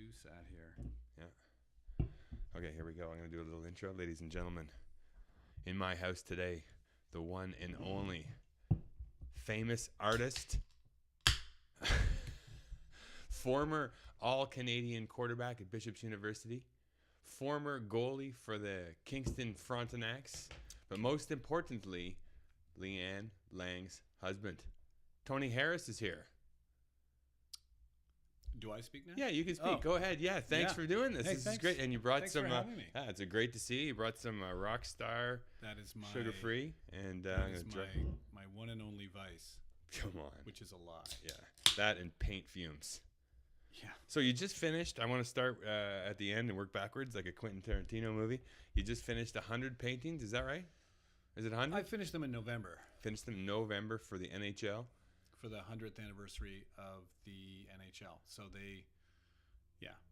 too sad here. Yeah. Okay, here we go. I'm going to do a little intro. Ladies and gentlemen, in my house today, the one and only famous artist, former All-Canadian quarterback at Bishop's University, former goalie for the Kingston Frontenacs, but most importantly, Leanne Lang's husband. Tony Harris is here. Do I speak now? Yeah, you can speak. Oh. Go ahead. Yeah, thanks for doing this. Hey, this thanks. is great. And you brought Thanks some. for having me. It's great to see you. You brought some Rockstar That is my sugar-free. And that I'm is gonna my one and only vice, come on. which is a lie. Yeah, that and paint fumes. Yeah. So you just finished. I want to start at the end and work backwards like a Quentin Tarantino movie. You just finished 100 paintings. Is that right? Is it 100? I finished them in November Finished them in November for the NHL. for the 100th anniversary of the NHL. So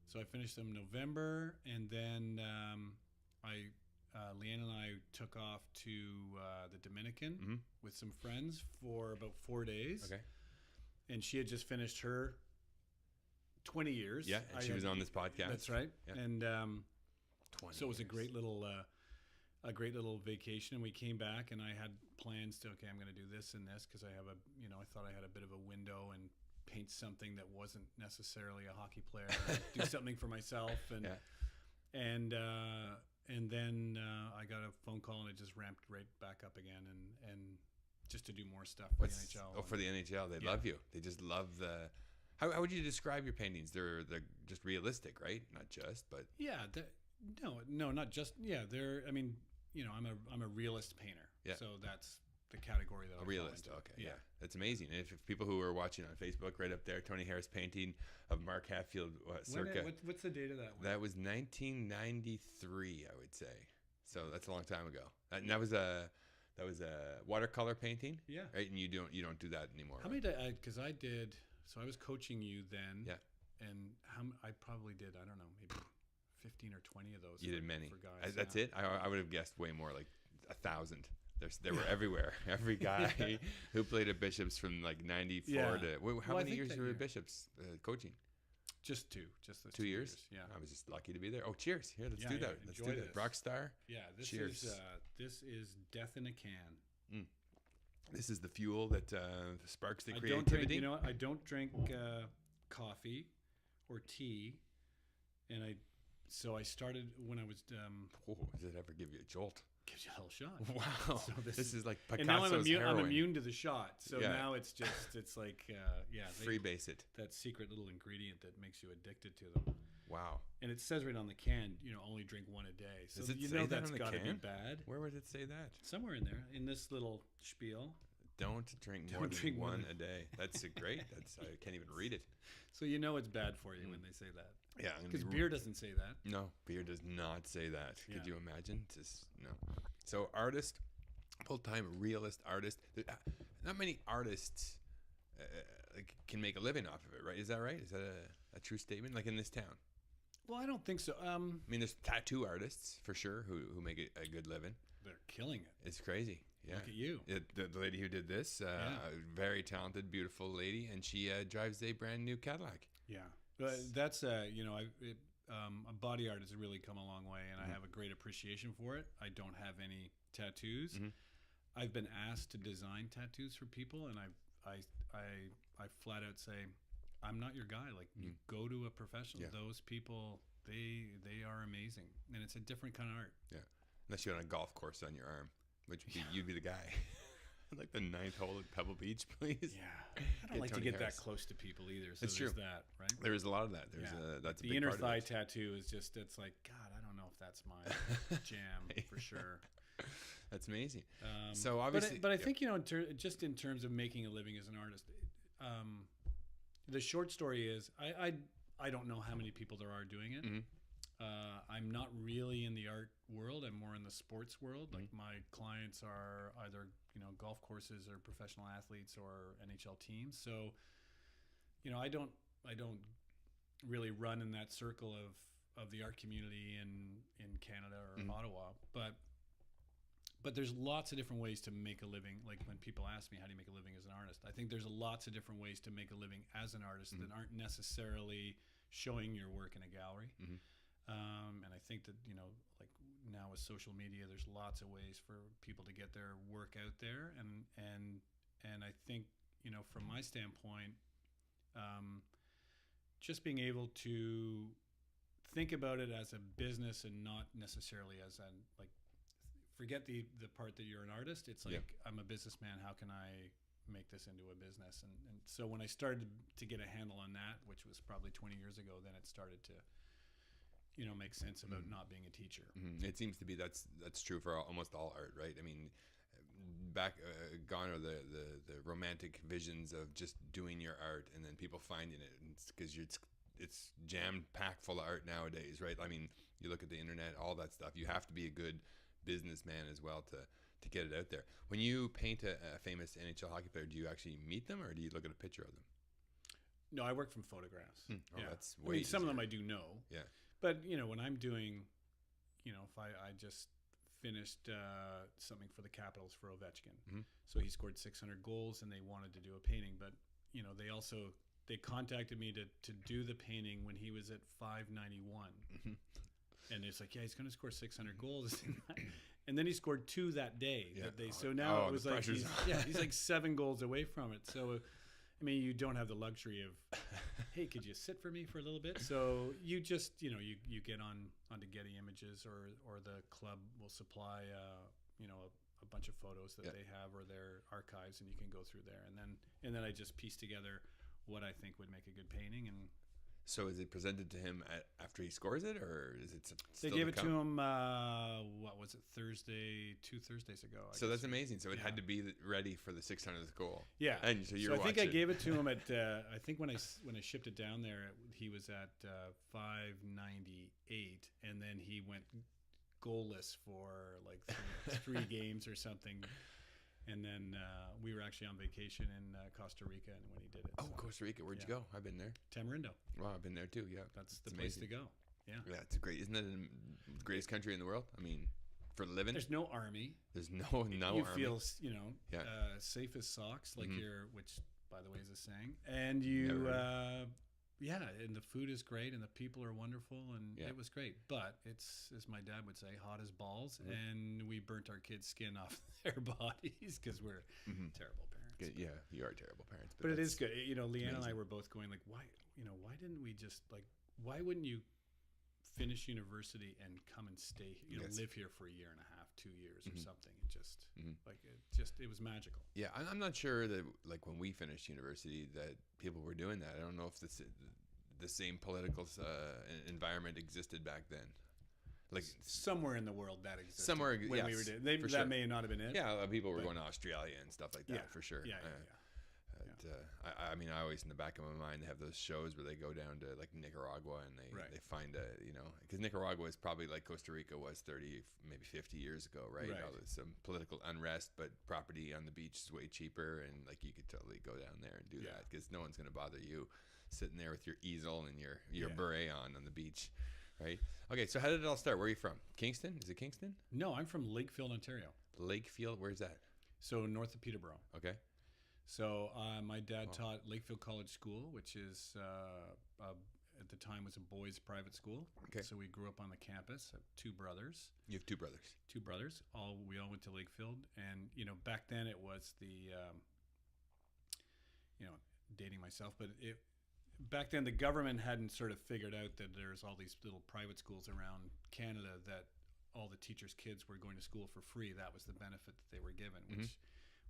so I finished them November, and then Leanne and I took off to the Dominican with some friends for about 4 days. Okay. And she had just finished her 20 years. Yeah, and she was on this podcast. That's right. Yeah. And 20 so it was a years. great little vacation. And we came back, and I had plans to, I'm going to do this and this, because I thought I had a bit of a window and paint something that wasn't necessarily a hockey player, do something for myself. And and then I got a phone call, and it just ramped right back up again, and just to do more stuff for the NHL. Oh, for the NHL, they love you. They just love the. How would you describe your paintings? They're just realistic, right? Not just, but no, not just. Yeah, they're. I mean, I'm a realist painter. Yeah. So that's the category that a realist. Okay, yeah, that's amazing. And if people who are watching on Facebook, right up there, Tony Harris painting of Mark Hatfield, circa. What's the date of that one? That was 1993, I would say. So that's a long time ago. And that was a watercolor painting. Yeah. Right, and you don't do that anymore. How right? many? Because I did. So I was coaching you then. Yeah. And I probably did. I don't know, maybe 15 or 20 of those. You did many. For guys. That's it. I would have guessed way more, like 1,000. They were everywhere. Every guy who played at Bishop's from like 94 to how many years were you at Bishop's coaching? Just two. Just the 2 years. Yeah. I was just lucky to be there. Oh, cheers! Here, let's do that. Let's do that. Rockstar. Yeah. Cheers. This is death in a can. This is the fuel that sparks the creativity. I don't drink coffee or tea, and I started when I was. Does it ever give you a jolt? Gives you a little shot. Wow. So this is like Picasso's and now I'm heroin. immune to the shot. So now it's like freebase it. That secret little ingredient that makes you addicted to them. Wow. And it says right on the can, only drink one a day. So Does it say that's that on the got to be can? bad. Where would it say that? Somewhere in there, in this little spiel. Don't drink more than one a day. That's great. I can't even read it. So it's bad for you when they say that. Yeah, because beer doesn't say that. No, beer does not say that. Yeah. Could you imagine? No. So artist, full-time realist artist. Not many artists can make a living off of it, right? Is that right? Is that a true statement? Like in this town? Well, I don't think so. I mean, there's tattoo artists for sure who make a good living. They're killing it. It's crazy. Yeah. Look at you. The lady who did this, very talented, beautiful lady, and she drives a brand new Cadillac. Yeah. That's a body art has really come a long way, and I have a great appreciation for it. I don't have any tattoos. I've been asked to design tattoos for people, and I flat out say, I'm not your guy. Like you go to a professional. Yeah. Those people, they are amazing, and it's a different kind of art. Yeah, unless you're on a golf course on your arm, which you'd be the guy. Like the 9th hole at Pebble Beach, please. Yeah, I don't like to get that close to people either. So it's true. That, right? There is a lot of that. There's that's the a big inner part thigh of it. tattoo is just. It's like God. I don't know if that's my jam for sure. That's amazing. So obviously, but I think just in terms of making a living as an artist, the short story is I don't know how many people there are doing it. I'm not really in the art world. I'm more in the sports world. Like my clients are either golf courses or professional athletes or NHL teams. So I don't really run in that circle of the art community in Canada or Ottawa. But there's lots of different ways to make a living. Like when people ask me, how do you make a living as an artist? I think there's lots of different ways to make a living as an artist that aren't necessarily showing your work in a gallery. Mhm. And I think that, like now with social media, there's lots of ways for people to get their work out there. And I think, from my standpoint, just being able to think about it as a business and not necessarily as like, forget the part that you're an artist. It's like, I'm a businessman. How can I make this into a business? And so when I started to get a handle on that, which was probably 20 years ago, then it started to, make sense about not being a teacher. It seems to be that's true for almost all art, right? I mean, back gone are the romantic visions of just doing your art and then people finding it, because it's jam packed full of art nowadays, right? I mean, you look at the internet, all that stuff. You have to be a good businessman as well to get it out there. When you paint a famous NHL hockey player, do you actually meet them or do you look at a picture of them? No, I work from photographs. That's way some of easier. them I do know. Yeah. But, when I'm doing, if I just finished something for the Capitals for Ovechkin. So he scored 600 goals and they wanted to do a painting. But, they contacted me to do the painting when he was at 591. And it's like, he's going to score 600 goals. And then he scored 2 that day. Yeah. So now it was like, he's like 7 goals away from it. So, I mean, you don't have the luxury of, hey, could you sit for me for a little bit? So you just, you get onto Getty Images or the club will supply, a bunch of photos that they have or their archives, and you can go through there. And then I just piece together what I think would make a good painting. And so is it presented to him after he scores it, or is it they gave it to him, what was it, two Thursdays ago. So that's amazing. So it had to be ready for the 600th goal. Yeah. And so you're I think I watching. gave it to him at, I think when I shipped it down there, he was at 598, and then he went goalless for like three games or something. And then we were actually on vacation in Costa Rica, and when he did it. Oh, Costa Rica. Where'd you go? I've been there. Tamarindo. Wow, I've been there too. Yeah. That's the place to go. Yeah. Yeah, it's great. Isn't it the greatest country in the world? I mean, for living. There's no army. There's no you army. Feel, safe as socks, like which, by the way, is a saying. And you, and the food is great, and the people are wonderful, and it was great. But it's, as my dad would say, hot as balls, and we burnt our kids' skin off their bodies because we're terrible parents. Good. Yeah, you are terrible parents. But it is good. Leanne and I were both going like, why didn't we just why wouldn't you finish university and come and stay, live here for a year and a half, 2 years or something? And just it was magical. Yeah, I'm not sure that when we finished university that people were doing that. I don't know if the same political environment existed back then. Like somewhere in the world that existed. Somewhere when we were doing that sure. may not have been it. Yeah, people were going to Australia and stuff like that for sure. Yeah. I mean, I always in the back of my mind they have those shows where they go down to like Nicaragua and they find because Nicaragua is probably like Costa Rica was 30 maybe 50 years ago, right? Now there's some political unrest, but property on the beach is way cheaper, and like you could totally go down there and do that because no one's going to bother you sitting there with your easel and your beret on the beach, right? Okay, so how did it all start? Where are you from? Kingston? Is it Kingston? No, I'm from Lakefield, Ontario. Lakefield, where's that? So north of Peterborough. Okay. So my dad taught Lakefield College School, which is at the time was a boys' private school. Okay. So we grew up on the campus. I have 2 brothers. You have 2 brothers. 2 brothers. We all went to Lakefield, and back then it was the dating myself, but back then the government hadn't sort of figured out that there's all these little private schools around Canada that all the teachers' kids were going to school for free. That was the benefit that they were given,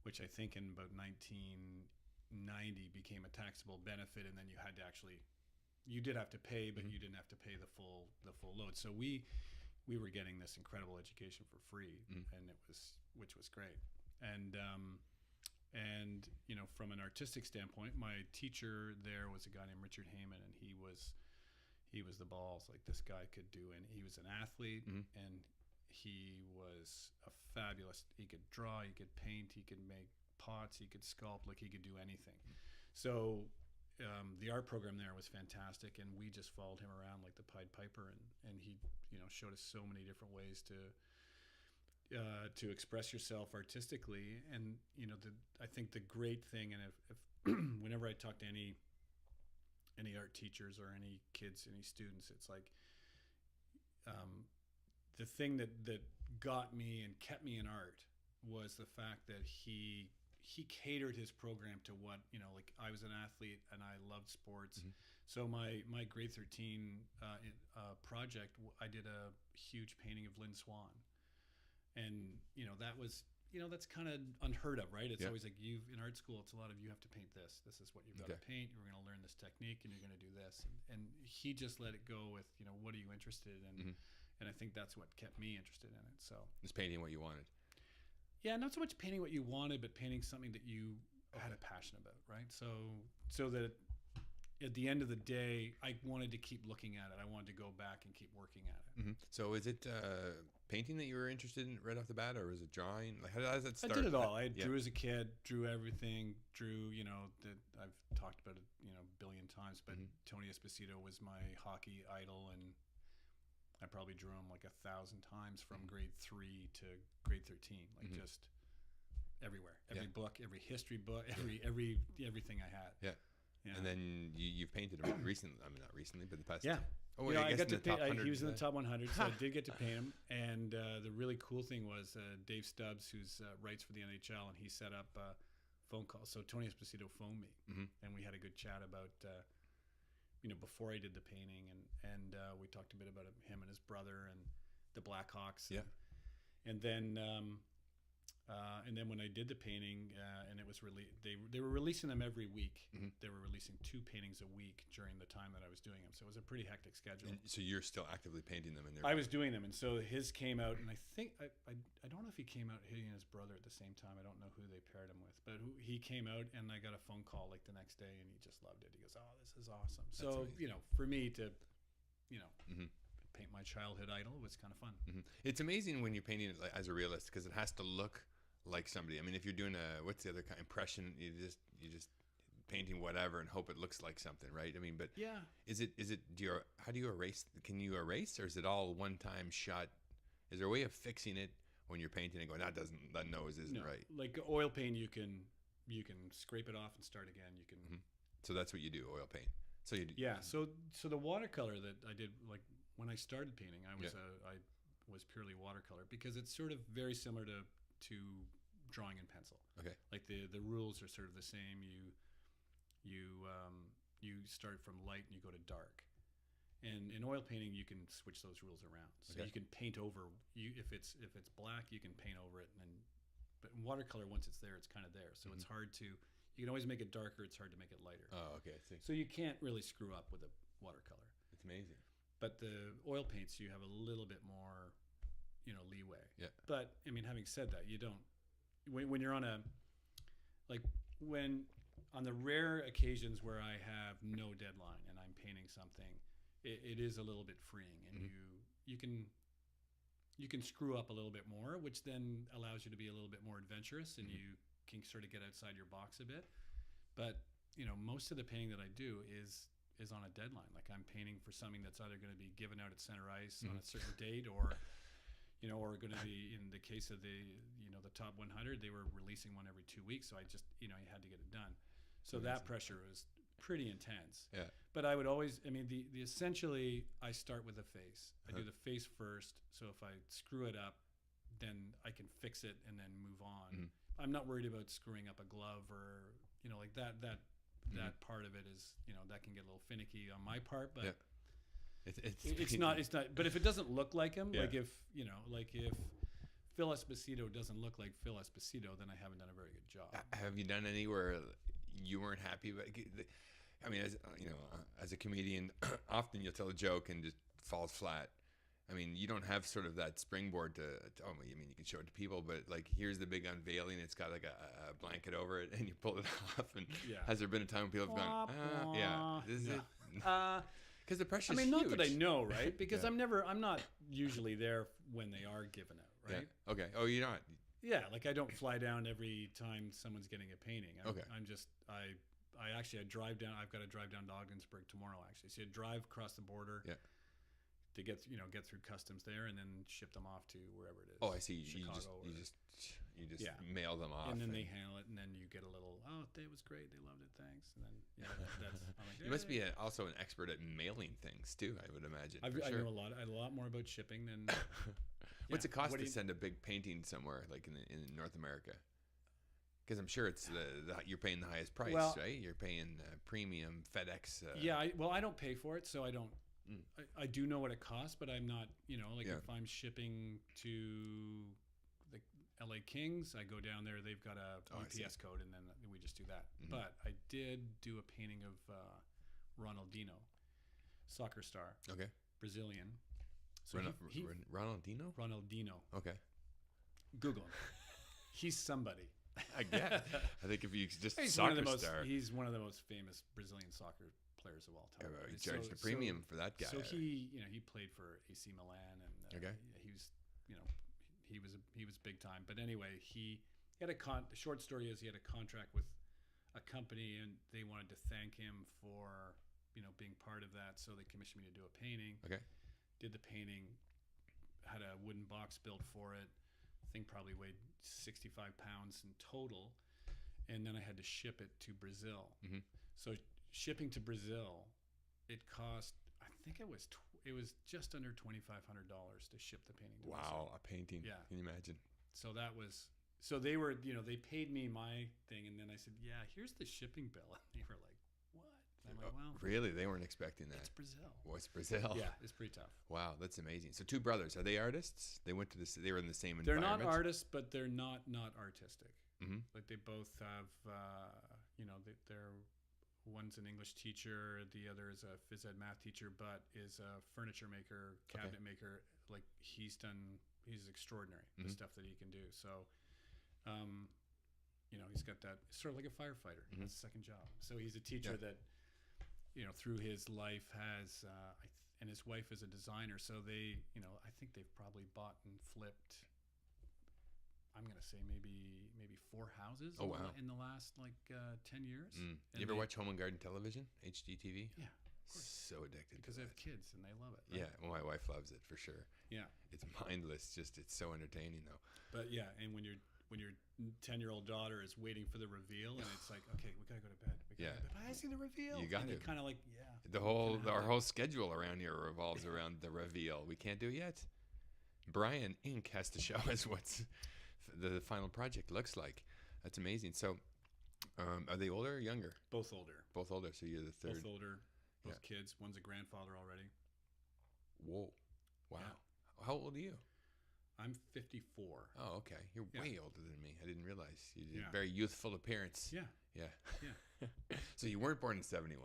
which I think in about 1990 became a taxable benefit, and then you did have to pay, but you didn't have to pay the full load. So we were getting this incredible education for free, and which was great. And from an artistic standpoint, my teacher there was a guy named Richard Heyman, and he was the balls. Like, this guy could do, and he was an athlete, and he was a fabulous. He could draw, he could paint, he could make pots, he could sculpt. Like, he could do anything. So the art program there was fantastic, and we just followed him around like the Pied Piper, and he showed us so many different ways to express yourself artistically. And I think the great thing, and if whenever I talk to any any art teachers or any kids, any students, it's like the thing that got me and kept me in art was the fact that he catered his program to what, like I was an athlete and I loved sports. Mm-hmm. So my grade 13 project, I did a huge painting of Lynn Swan, and that was that's kind of unheard of, right? It's always like in art school, it's a lot of you have to paint this. This is what you've got to paint. You're going to learn this technique, and you're going to do this. And he just let it go with what are you interested in, and I think that's what kept me interested in it. So just painting what you wanted. Yeah, not so much painting what you wanted, but painting something that you had a passion about, right? So that at the end of the day, I wanted to keep looking at it. I wanted to go back and keep working at it. Mm-hmm. So is it painting that you were interested in right off the bat, or was it drawing? Like, how does that start? I did it all. I drew as a kid, drew everything, that I've talked about it, a billion times, but Tony Esposito was my hockey idol, and I probably drew him like 1,000 times from grade 3 to grade 13, like just everywhere, every book, every history book, everything I had. Yeah. And then you've painted him recently. I mean, not recently, but the past. Yeah. Oh, I got to paint. He was in the top 100, so I did get to paint him. And the really cool thing was Dave Stubbs, who's writes for the NHL, and he set up a phone call. So Tony Esposito phoned me, and we had a good chat about, before I did the painting, and we talked a bit about him and his brother and the Blackhawks. Yeah. And then when I did the painting, and it was they were releasing them every week. They were releasing 2 paintings a week during the time that I was doing them. So it was a pretty hectic schedule. And so you're still actively painting them in there? I was doing them, and so his came out, and I think I don't know if he came out hitting his brother at the same time. I don't know who they paired him with, but he came out, and I got a phone call like the next day, and he just loved it. He goes, "Oh, this is awesome." That's so amazing. for me to, paint my childhood idol was kind of fun. It's amazing when you're painting it as a realist, because it has to look like somebody. I mean, if you're doing what's the other kind impression, you just painting whatever and hope it looks like something, right? I mean, but yeah, how do you erase? Can you erase, or is it all one time shot? Is there a way of fixing it when you're painting and going, that nose isn't right? Like oil paint, you can scrape it off and start again. You can. So that's what you do, oil paint. So you do. Yeah. So the watercolor that I did, like when I started painting, I was purely watercolor, because it's sort of very similar to drawing in pencil. Okay. Like the rules are sort of the same. You start from light and you go to dark. And in oil painting, you can switch those rules around. So you can paint over if it's black, you can paint over it, but in watercolor, once it's there, it's kind of there. So it's hard to. You can always make it darker. It's hard to make it lighter. Oh, okay. I see. So you can't really screw up with a watercolor. It's amazing. But the oil paints, you have a little bit more, leeway. Yeah. But I mean, having said that, you don't. When you're on on the rare occasions where I have no deadline and I'm painting something, it is a little bit freeing, and you can screw up a little bit more, which then allows you to be a little bit more adventurous, and you can sort of get outside your box a bit. But most of the painting that I do is on a deadline. Like I'm painting for something that's either going to be given out at center ice on a certain date, or or going to be, in the case of the top 100, they were releasing one every 2 weeks, so I just you had to get it done. So that pressure was pretty intense. Yeah. But I would always, the essentially, I start with the face. I do the face first. So if I screw it up, then I can fix it and then move on. I'm not worried about screwing up a glove or like that. That part of it is that can get a little finicky on my part, but it's not. But if it doesn't look like him, like if Phil Esposito doesn't look like Phil Esposito, then I haven't done a very good job. Have you done any where you weren't happy? But I mean, as a comedian, often you'll tell a joke and just falls flat. I mean, you don't have sort of that springboard to you can show it to people, but like here's the big unveiling. It's got like a blanket over it, and you pull it off. And has there been a time when people have gone, this is it? Because the pressure's huge. Not that I know, right? Because I'm not usually there when they are given out, right? Yeah. Okay. Oh, you're not. Yeah, like I don't fly down every time someone's getting a painting. I drive down. I've got to drive down to Ogdensburg tomorrow, actually. So you drive across the border. Yeah. to get through customs there, and then ship them off to wherever it is. Oh, I see. Chicago You just mail them off, and then they handle it, and then you get a little, it was great, they loved it, thanks, and then that's. I'm like, you must be also an expert at mailing things too, I would imagine. I know a lot more about shipping than. What's it cost to send a big painting somewhere like in North America? Because I'm sure it's you're paying the highest price, right? You're paying premium FedEx. I don't pay for it, so I don't. I do know what it costs, but I'm not, if I'm shipping to the LA Kings, I go down there, they've got a UPS code, and then we just do that. Mm-hmm. But I did do a painting of Ronaldinho, soccer star. Okay. Brazilian. So Ronaldinho? Ronaldinho. Okay. Google him. He's somebody. I get. I think if you just he's soccer star. He's one of the most famous Brazilian soccer players of all time. He charged a premium for that guy. So he played for AC Milan, and he was, he was big time. But anyway, he had the short story is he had a contract with a company, and they wanted to thank him for being part of that. So they commissioned me to do a painting. Okay. Did the painting, had a wooden box built for it. Thing probably weighed 65 pounds in total, and then I had to ship it to Brazil. Mm-hmm. So shipping to Brazil, it cost, I think it was just under $2,500 to ship the painting to Brazil. A painting. Yeah. Can you imagine? So they were, they paid me my thing, and then I said, yeah, here's the shipping bill. And they were like, what? And I'm like, well. Really? They weren't expecting that. It's Brazil. Well, it's Brazil. Yeah, it's pretty tough. Wow, that's amazing. So 2 brothers, are they artists? They were in the same environment? They're not artists, but they're not artistic. Mm-hmm. Like they both have, they're one's an English teacher, the other is a phys ed math teacher, but is a furniture maker, cabinet maker. Like he's extraordinary, the stuff that he can do. So, he's got that sort of like a firefighter. Mm-hmm. That's the second job. So he's a teacher that, through his life has, and his wife is a designer. So they, I think they've probably bought and flipped, I'm going to say maybe 4 houses in the last 10 years. You ever watch Home and Garden Television, HGTV? Yeah, of course. So addicted because to they have kids and they love it. Right? Yeah, well, my wife loves it for sure. Yeah. It's mindless, it's so entertaining though. But yeah, and when your 10-year-old daughter is waiting for the reveal, and it's like, okay, we gotta go to bed. But I see the reveal. You got to. Kind of like, our whole schedule around here revolves around the reveal. We can't do it yet. Brian Inc. has to show us what's the final project looks like. That's amazing. So, are they older or younger? Both older. Both older. So you're the third. Both older. Both kids. One's a grandfather already. Whoa! Wow. Yeah. How old are you? I'm 54. Oh, okay. You're way older than me. I didn't realize. You did very youthful appearance. Yeah. Yeah. So you weren't born in 71.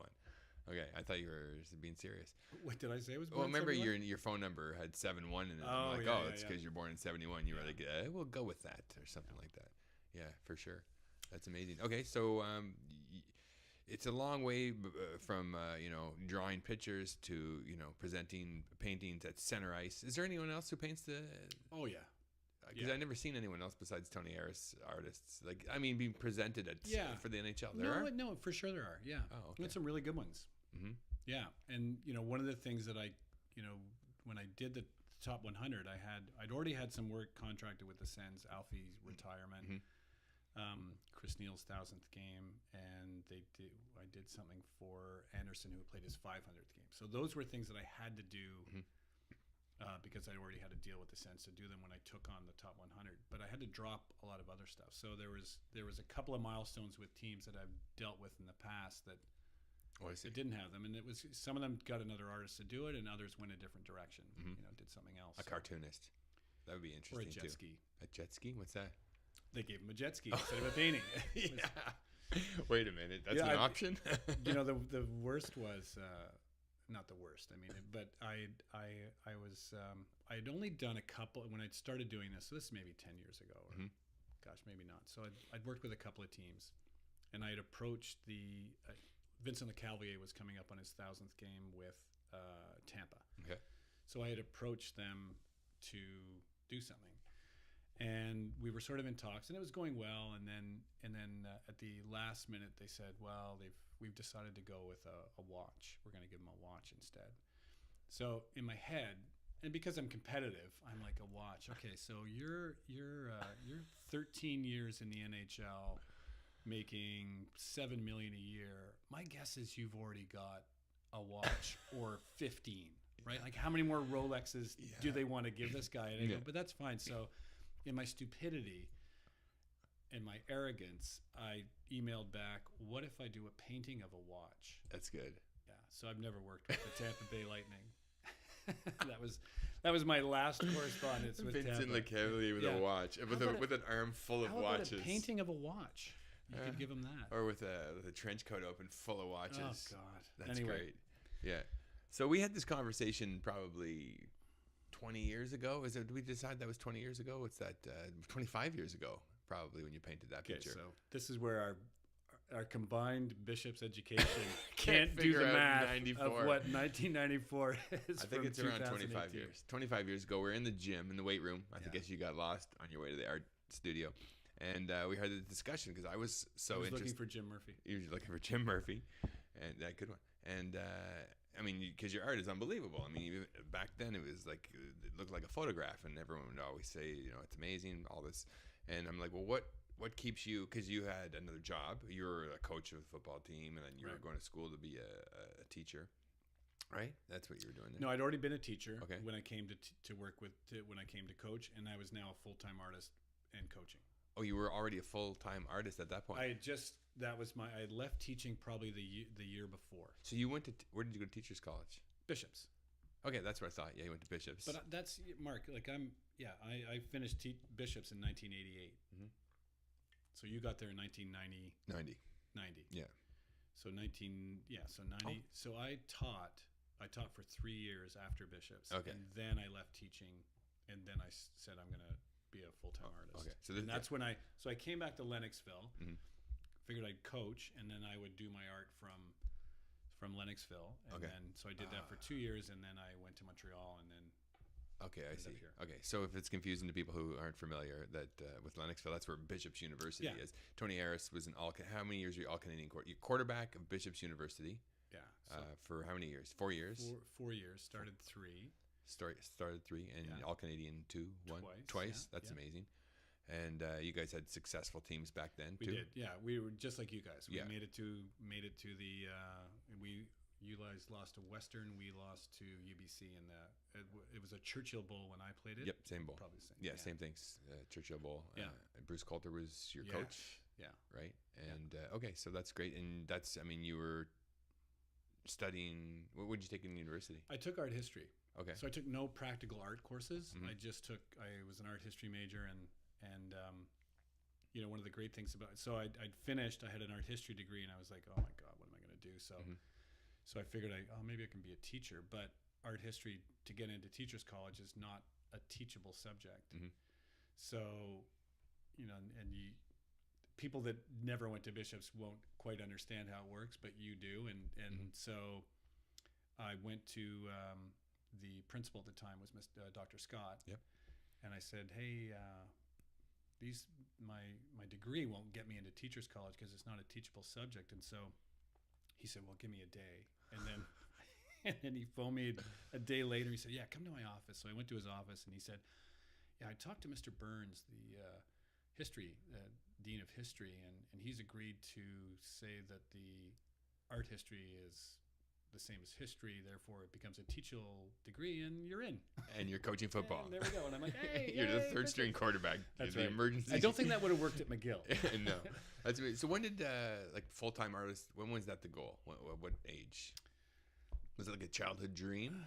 Okay, I thought you were being serious. What did I say? I was born well, remember in 71? your phone number had 71 in it. Oh, I'm like, it's because you're born in 71. You were like, we'll go with that or something like that. Yeah, for sure. That's amazing. Okay, so it's a long way from drawing pictures to presenting paintings at center ice. Is there anyone else who paints the? Oh yeah. Because I've never seen anyone else besides Tony Harris artists. Being presented at for the NHL. No, for sure there are. Yeah. Oh, okay. And some really good ones. Mm-hmm. Yeah, and one of the things that I, when I did the top 100, I'd already had some work contracted with the Sens, Alfie's retirement, Chris Neal's 1000th game, and I did something for Anderson who played his 500th game. So those were things that I had to do. Because I already had to deal with the Sens to do them when I took on the top 100, but I had to drop a lot of other stuff. So there was a couple of milestones with teams that I've dealt with in the past that it didn't have them, and it was some of them got another artist to do it, and others went a different direction. Did something else. A cartoonist. That would be interesting. Or a jet ski. A jet ski? What's that? They gave him a jet ski instead of a painting. Wait a minute. That's an option. The worst was. Not the worst. I mean, but I had only done a couple when I'd started doing this. So this is maybe 10 years ago, or gosh, maybe not. So I'd worked with a couple of teams, and I had approached Vincent Lecavalier was coming up on his 1000th game with Tampa. Okay. So I had approached them to do something, and we were sort of in talks, and it was going well. And then at the last minute, they said, "Well, we've decided to go with a watch. We're going to give them a watch instead." So in my head, and because I'm competitive, I'm like, a watch. Okay, so you're 13 years in the NHL, making $7 million a year. My guess is you've already got a watch or 15, right? Like, how many more Rolexes do they want to give this guy? And I go, but that's fine. So in my stupidity and my arrogance, I emailed back, what if I do a painting of a watch? That's good. Yeah. So I've never worked with the Tampa Bay Lightning. that was my last correspondence with Vincent Tampa. LeCavalier with a watch, with an arm full of watches. About a painting of a watch? You could give him that. Or with a trench coat open full of watches. Oh, God. That's great. Yeah. So we had this conversation probably 20 years ago. Did we decide that was 20 years ago? What's that? 25 years ago, probably, when you painted that picture. So this is where our combined Bishop's education can't do the math 94. Of what 1994 is. I think it's around 25 years. 25 years ago, we're in the gym, in the weight room. I guess you got lost on your way to the art studio. And we had the discussion because I was interested. Looking for Jim Murphy. You're looking for Jim Murphy, and that good one. And I mean, because your art is unbelievable. I mean, back then it was like it looked like a photograph, and everyone would always say, it's amazing, all this. And I'm like, well, what keeps you? Because you had another job. You were a coach of a football team, and then you were going to school to be a teacher. Right, that's what you were doing there. No, I'd already been a teacher when I came to work when I came to coach, and I was now a full-time artist and coaching. Oh, you were already a full-time artist at that point. I left teaching probably the year before. So you went to where did you go to teachers college? Bishops. Okay, that's what I thought. Yeah, you went to Bishops. But that's Mark. Like I finished Bishops in 1988. Mm-hmm. So you got there in 1990. 90. Yeah. So 90. Oh. So I taught for 3 years after Bishops. Okay. And then I left teaching, and then I said I'm gonna be a full-time artist. Okay. So that's when I came back to Lennoxville. Mm-hmm. Figured I'd coach, and then I would do my art from Lennoxville, and then so I did that for 2 years, and then I went to Montreal, and then I see. Okay, so if it's confusing to people who aren't familiar, that with Lennoxville, that's where Bishops University is. Tony Harris was how many years were you all-Canadian quarterback of Bishops University? Yeah. For how many years? 4 years. 4 years. Started 3. Started 3 and all-Canadian 2, 1, twice. That's amazing. And you guys had successful teams back then too. We did, yeah. We were just like you guys. We made it to the. You guys lost to Western. We lost to UBC in that. It was a Churchill Bowl when I played it. Yep, same bowl. Probably the same. Yeah, same things. Churchill Bowl. Yeah. Bruce Coulter was your coach. Yeah. Right. And okay, so that's great. And that's. I mean, you were studying. What did you take in university? I took art history. Okay. So I took no practical art courses. Mm-hmm. I was an art history major, and one of the great things about it. So I'd finished. I had an art history degree, and I was like, oh my God, what am I going to do? So, so I figured, maybe I can be a teacher. But art history, to get into teachers college, is not a teachable subject. Mm-hmm. So, people that never went to Bishops won't quite understand how it works, but you do. And so I went to the principal at the time was Dr. Scott. Yep. And I said, hey, my degree won't get me into teachers college because it's not a teachable subject. And so he said, well, give me a day. And then he phoned me a day later. He said, yeah, come to my office. So I went to his office, and he said, yeah, I talked to Mr. Burns, the dean of history, and he's agreed to say that the art history is the same as history, therefore it becomes a teachable degree, and you're in. And you're coaching football. And there we go. And I'm like, hey, you're the third string quarterback. That's the right. Emergency. I don't think that would have worked at McGill. No, that's amazing. So when did full-time artist? When was that the goal? What age? Was it like a childhood dream?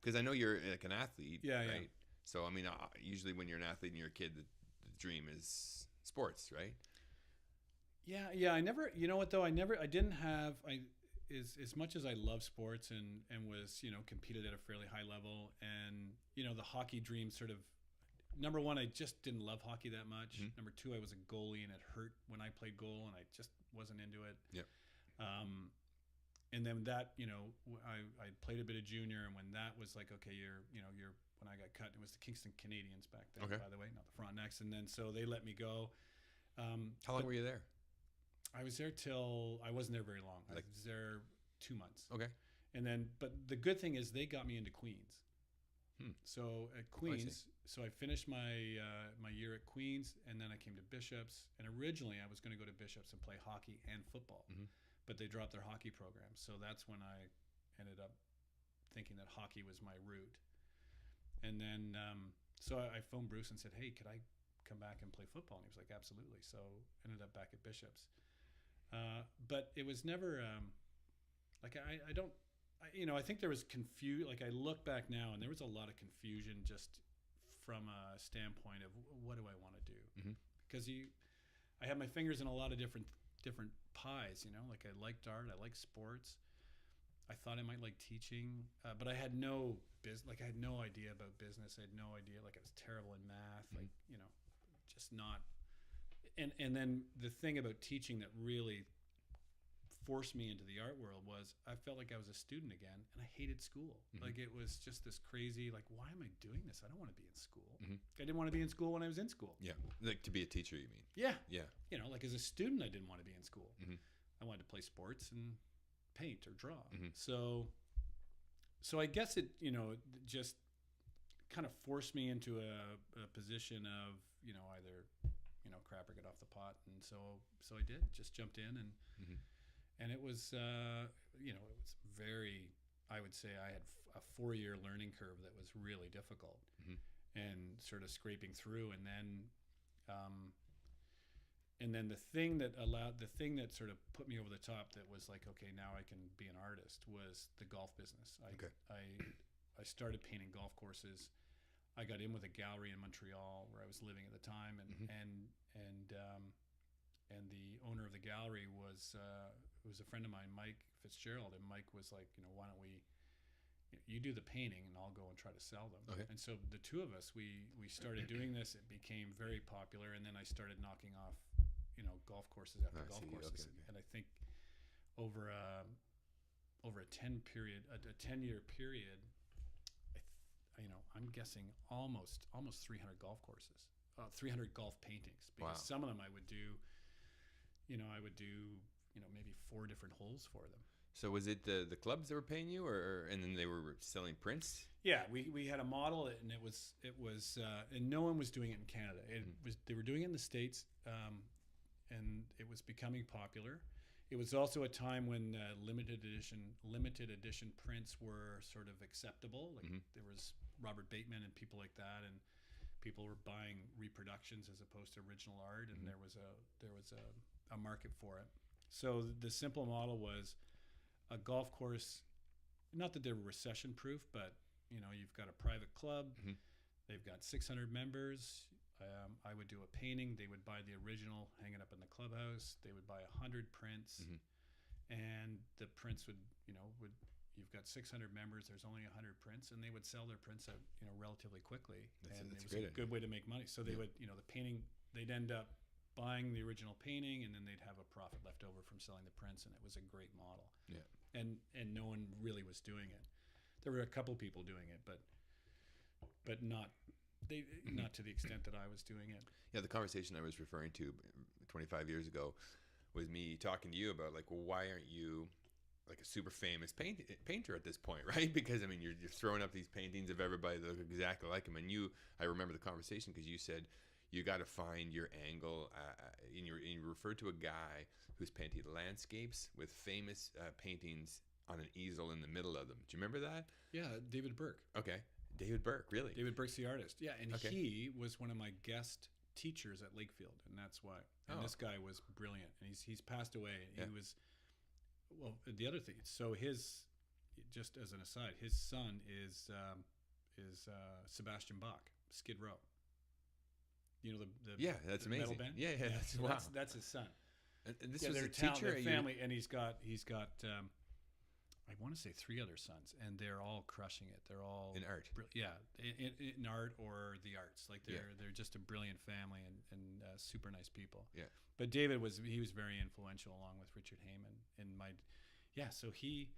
Because I know you're like an athlete, right? Yeah. So I mean, usually when you're an athlete and you're a kid, the dream is sports, right? Yeah. I never. You know what though? I didn't have. As much as I love sports and was competed at a fairly high level, and the hockey dream sort of, number one, I just didn't love hockey that much. Mm-hmm. Number two, I was a goalie, and it hurt when I played goal, and I just wasn't into it. Yep. And then that I played a bit of junior, and when that was like, okay, you're when I got cut, it was the Kingston Canadians back then, by the way, not the Frontenacs, and then so they let me go. How long were you there? I was there till I wasn't there very long. I was there 2 months. Okay. And then, but the good thing is they got me into Queens. So at Queens, so I finished my my year at Queens, and then I came to Bishops. And originally, I was going to go to Bishops and play hockey and football, but they dropped their hockey program. So that's when I ended up thinking that hockey was my route. And then, so I phoned Bruce and said, "Hey, could I come back and play football?" And he was like, "Absolutely." So ended up back at Bishops. But it was never like I don't. I think there was confusion. Like I look back now, and there was a lot of confusion just from a standpoint of what do I want to do? Because I have my fingers in a lot of different pies. Like I liked art, I liked sports. I thought I might like teaching, but I had no I had no idea about business. I had no idea. Like I was terrible in math. Like just not. And then the thing about teaching that really forced me into the art world was I felt like I was a student again, and I hated school. Like it was just this crazy, like, why am I doing this? I don't want to be in school. I didn't want to be in school when I was in school. Yeah, like to be a teacher, you mean? Yeah. Yeah. Like as a student, I didn't want to be in school. I wanted to play sports and paint or draw. So I guess it, just kind of forced me into a position of, either, crap or get off the pot. And so I did, just jumped in and it was, it was very, I would say I had a 4-year learning curve that was really difficult and sort of scraping through. And then the thing that sort of put me over the top that was like, okay, now I can be an artist was the golf business. I started painting golf courses. I got in with a gallery in Montreal where I was living at the time, and the owner of the gallery was a friend of mine, Mike Fitzgerald, and Mike was like, why don't you do the painting and I'll go and try to sell them. Okay. And so the two of us, we started doing this. It became very popular, and then I started knocking off, golf courses after golf courses. Okay. And I think over a 10-year period, I'm guessing almost 300 golf courses, 300 golf paintings. Because some of them I would do, maybe 4 different holes for them. So was it the clubs that were paying you, and then they were selling prints? Yeah, we had a model, and it was and no one was doing it in Canada. They were doing it in the States, and it was becoming popular. It was also a time when limited edition prints were sort of acceptable. Like there was Robert Bateman and people like that, and people were buying reproductions as opposed to original art, and there was a market for it. So the simple model was a golf course, not that they're recession proof, but you've got a private club, they've got 600 members. I would do a painting, they would buy the original, hang it up in the clubhouse, they would buy 100 prints, and the prints would you've got 600 members, there's only 100 prints, and they would sell their prints out relatively quickly. And it was a good way to make money. So they would, the painting, they'd end up buying the original painting, and then they'd have a profit left over from selling the prints, and it was a great model. Yeah. And no one really was doing it. There were a couple people doing it, but not to the extent that I was doing it. Yeah, the conversation I was referring to 25 years ago was me talking to you about, like, well, why aren't you like a super famous painter at this point, right? Because I mean, you're throwing up these paintings of everybody that look exactly like him, and I remember the conversation because you said you got to find your angle, and you referred to a guy who's painting landscapes with famous paintings on an easel in the middle of them. Do you remember that? Yeah, David Burke. Okay, David Burke, really? David Burke's the artist. Yeah, and he was one of my guest teachers at Lakefield, and that's why. And this guy was brilliant, and he's passed away. Yeah. He was. Well, the other thing. So just as an aside, his son is Sebastian Bach, Skid Row. The that's the amazing. Metal band? Yeah, so wow. That's his son. And this was a teacher, family, and he's got I want to say 3 other sons, and they're all crushing it. They're all in art. In art or the arts. Like they're just a brilliant family and super nice people. Yeah. But David was very influential along with Richard Heyman in my. Yeah. So he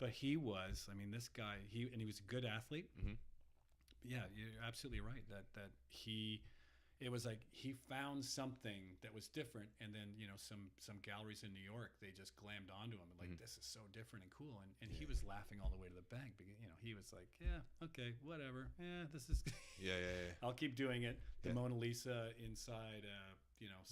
was. I mean, this guy. He was a good athlete. Mm-hmm. Yeah, you're absolutely right. That he. it was like he found something that was different, and then some galleries in New York, they just glammed onto him and like, this is so different and cool, and he was laughing all the way to the bank because he was like, yeah, okay, whatever, yeah, this is yeah. I'll keep doing it. The Mona Lisa inside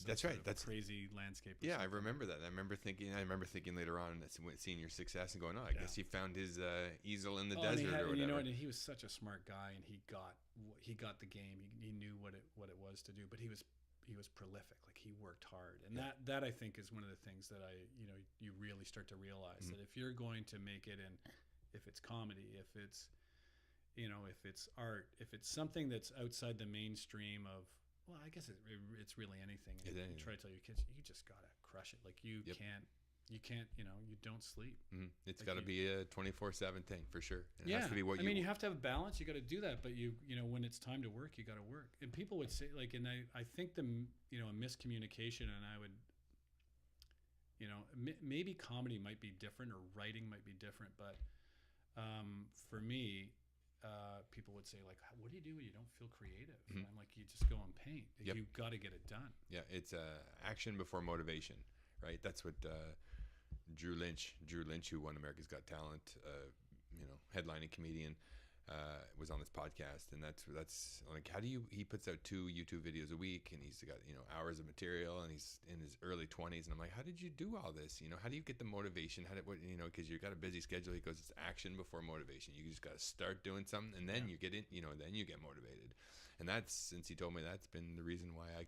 That's right. That's crazy landscape. Yeah, I remember that. I remember thinking later on, seeing your success and going, oh, I guess he found his easel in the desert or whatever. And he was such a smart guy, and he got the game. He knew what it was to do, but he was prolific. Like, he worked hard, and that I think is one of the things that you really start to realize that if you're going to make it, and if it's comedy, if it's if it's art, if it's something that's outside the mainstream of, well, I guess it's really anything. You try to tell your kids, you just gotta crush it. Like, you can't, you don't sleep. It's got to be a 24/7 thing for sure. It has to be what you have to have balance. You got to do that, but when it's time to work, you got to work. And people would say, like, and I think a miscommunication, and I would, maybe comedy might be different or writing might be different, but for me, people would say, like, what do you do when you don't feel creative? And I'm like, you just go and paint. You've got to get it done. Yeah, it's action before motivation, right? That's what Drew Lynch, who won America's Got Talent, headlining comedian, was on this podcast, and that's like, he puts out 2 YouTube videos a week, and he's got hours of material, and he's in his early 20s, and I'm like, how did you do all this? How do you get the motivation? Because you've got a busy schedule. He goes, it's action before motivation. You just got to start doing something, and then you get in, then you get motivated. And that's, since he told me, that's been the reason why I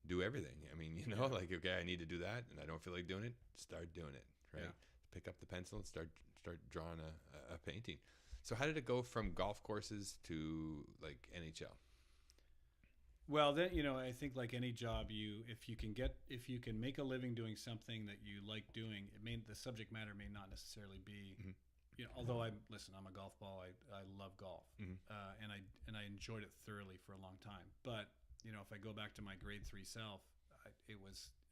do everything. I mean, like, okay, I need to do that, and I don't feel like doing it. Start doing it, right? Pick up the pencil and start drawing a painting. So how did it go from golf courses to, like, NHL? Well, then, I think, like any job, if you can make a living doing something that you like doing, the subject matter may not necessarily be, although I'm a golf ball, I love golf, and I enjoyed it thoroughly for a long time. But if I go back to my grade 3 self,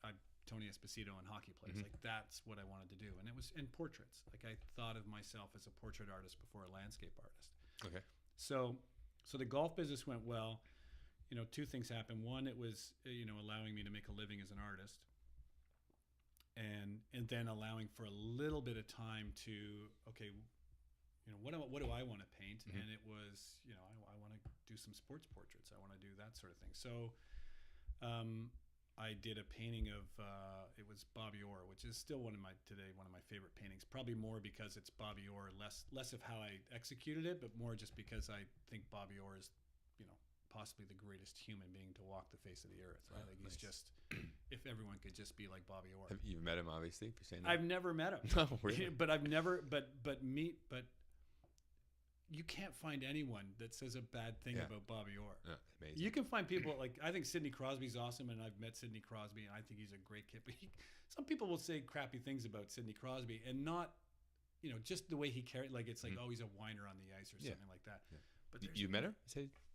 I'm Tony Esposito and hockey players. Like, that's what I wanted to do, and it was in portraits. Like, I thought of myself as a portrait artist before a landscape artist. Okay. So the golf business went well. 2 things happened. One, it was allowing me to make a living as an artist, and then allowing for a little bit of time to, okay, what do I want to paint? And it was, I want to do some sports portraits. I want to do that sort of thing. So I did a painting of it was Bobby Orr, which is still one of my favorite paintings. Probably more because it's Bobby Orr, less of how I executed it, but more just because I think Bobby Orr is, possibly the greatest human being to walk the face of the earth. Right? Like, he's just, if everyone could just be like Bobby Orr. You've met him, obviously. If you're saying that. I've never met him. No, really? But you can't find anyone that says a bad thing about Bobby Orr. Amazing. You can find people like, I think Sidney Crosby's awesome, and I've met Sidney Crosby, and I think he's a great kid. But some people will say crappy things about Sidney Crosby, and not, just the way he carried. Like, it's like, oh, he's a whiner on the ice or something like that. Yeah. But you met her?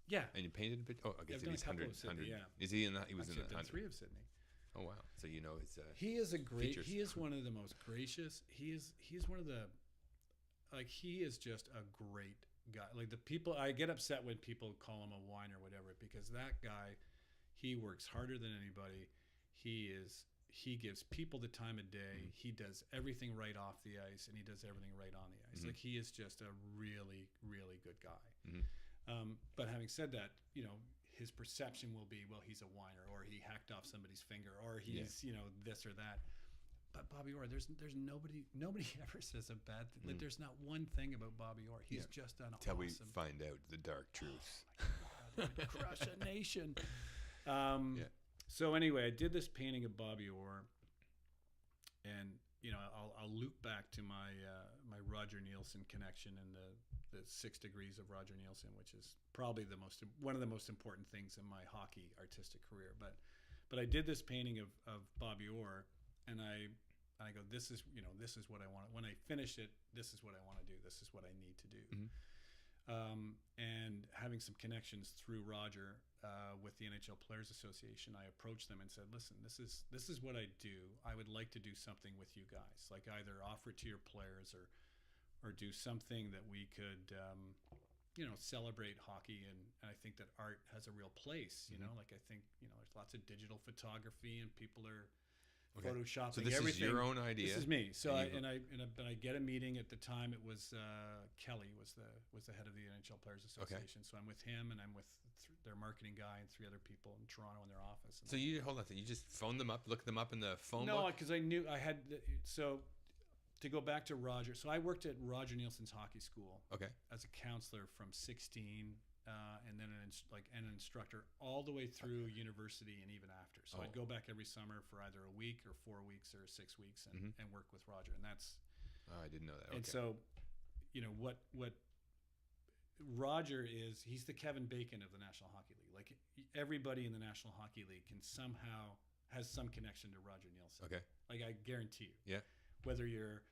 Yeah. And you painted a bit? Oh, I guess he's 100. Yeah. Is he in that? He was in the 100. 3 of Sydney. Oh, wow. So it's he is features. He is one of the most gracious. He's one of the, like, he is just a great guy. Like, the people, I get upset when people call him a whiner or whatever, because that guy, he works harder than anybody. He gives people the time of day. He does everything right off the ice, and he does everything right on the ice. Like, he is just a really, really good guy. But having said that, his perception will be, well, he's a whiner, or he hacked off somebody's finger, or he's, this or that. But Bobby Orr, there's nobody ever says a bad thing. Like, there's not one thing about Bobby Orr. He's just an Until awesome. we find out the dark truth. Oh, my God, crush a nation. So anyway, I did this painting of Bobby Orr, and I'll loop back to my my Roger Nielsen connection and the 6 degrees of Roger Nielsen, which is probably one of the most important things in my hockey artistic career. But I did this painting of Bobby Orr, and I go, this is what I want. When I finish it, this is what I want to do. This is what I need to do. And having some connections through Roger with the NHL Players Association, I approached them and said, listen, this is what I do. I would like to do something with you guys, like either offer it to your players or do something that we could, celebrate hockey, and I think that art has a real place. You know, like I think there's lots of digital photography, and people are photoshopping. So this everything. is your own idea. This is me. So I get a meeting at the time. It was Kelly was the head of the NHL Players Association. So I'm with him, and I'm with their marketing guy and 3 other people in Toronto in their office. So you hold on. You just phoned them up, looked them up in the phone book? No, because I knew I had. So to go back to Roger. So I worked at Roger Nielsen's hockey school. Okay. As a counselor from 16. And then an instructor all the way through university and even after. So I'd go back every summer for either a week or 4 weeks or 6 weeks and work with Roger. And that's. Oh, I didn't know that. Okay. And so, what Roger is, he's the Kevin Bacon of the National Hockey League. Like everybody in the National Hockey League has some connection to Roger Nielsen. Okay. Like I guarantee you. Yeah. Whether you're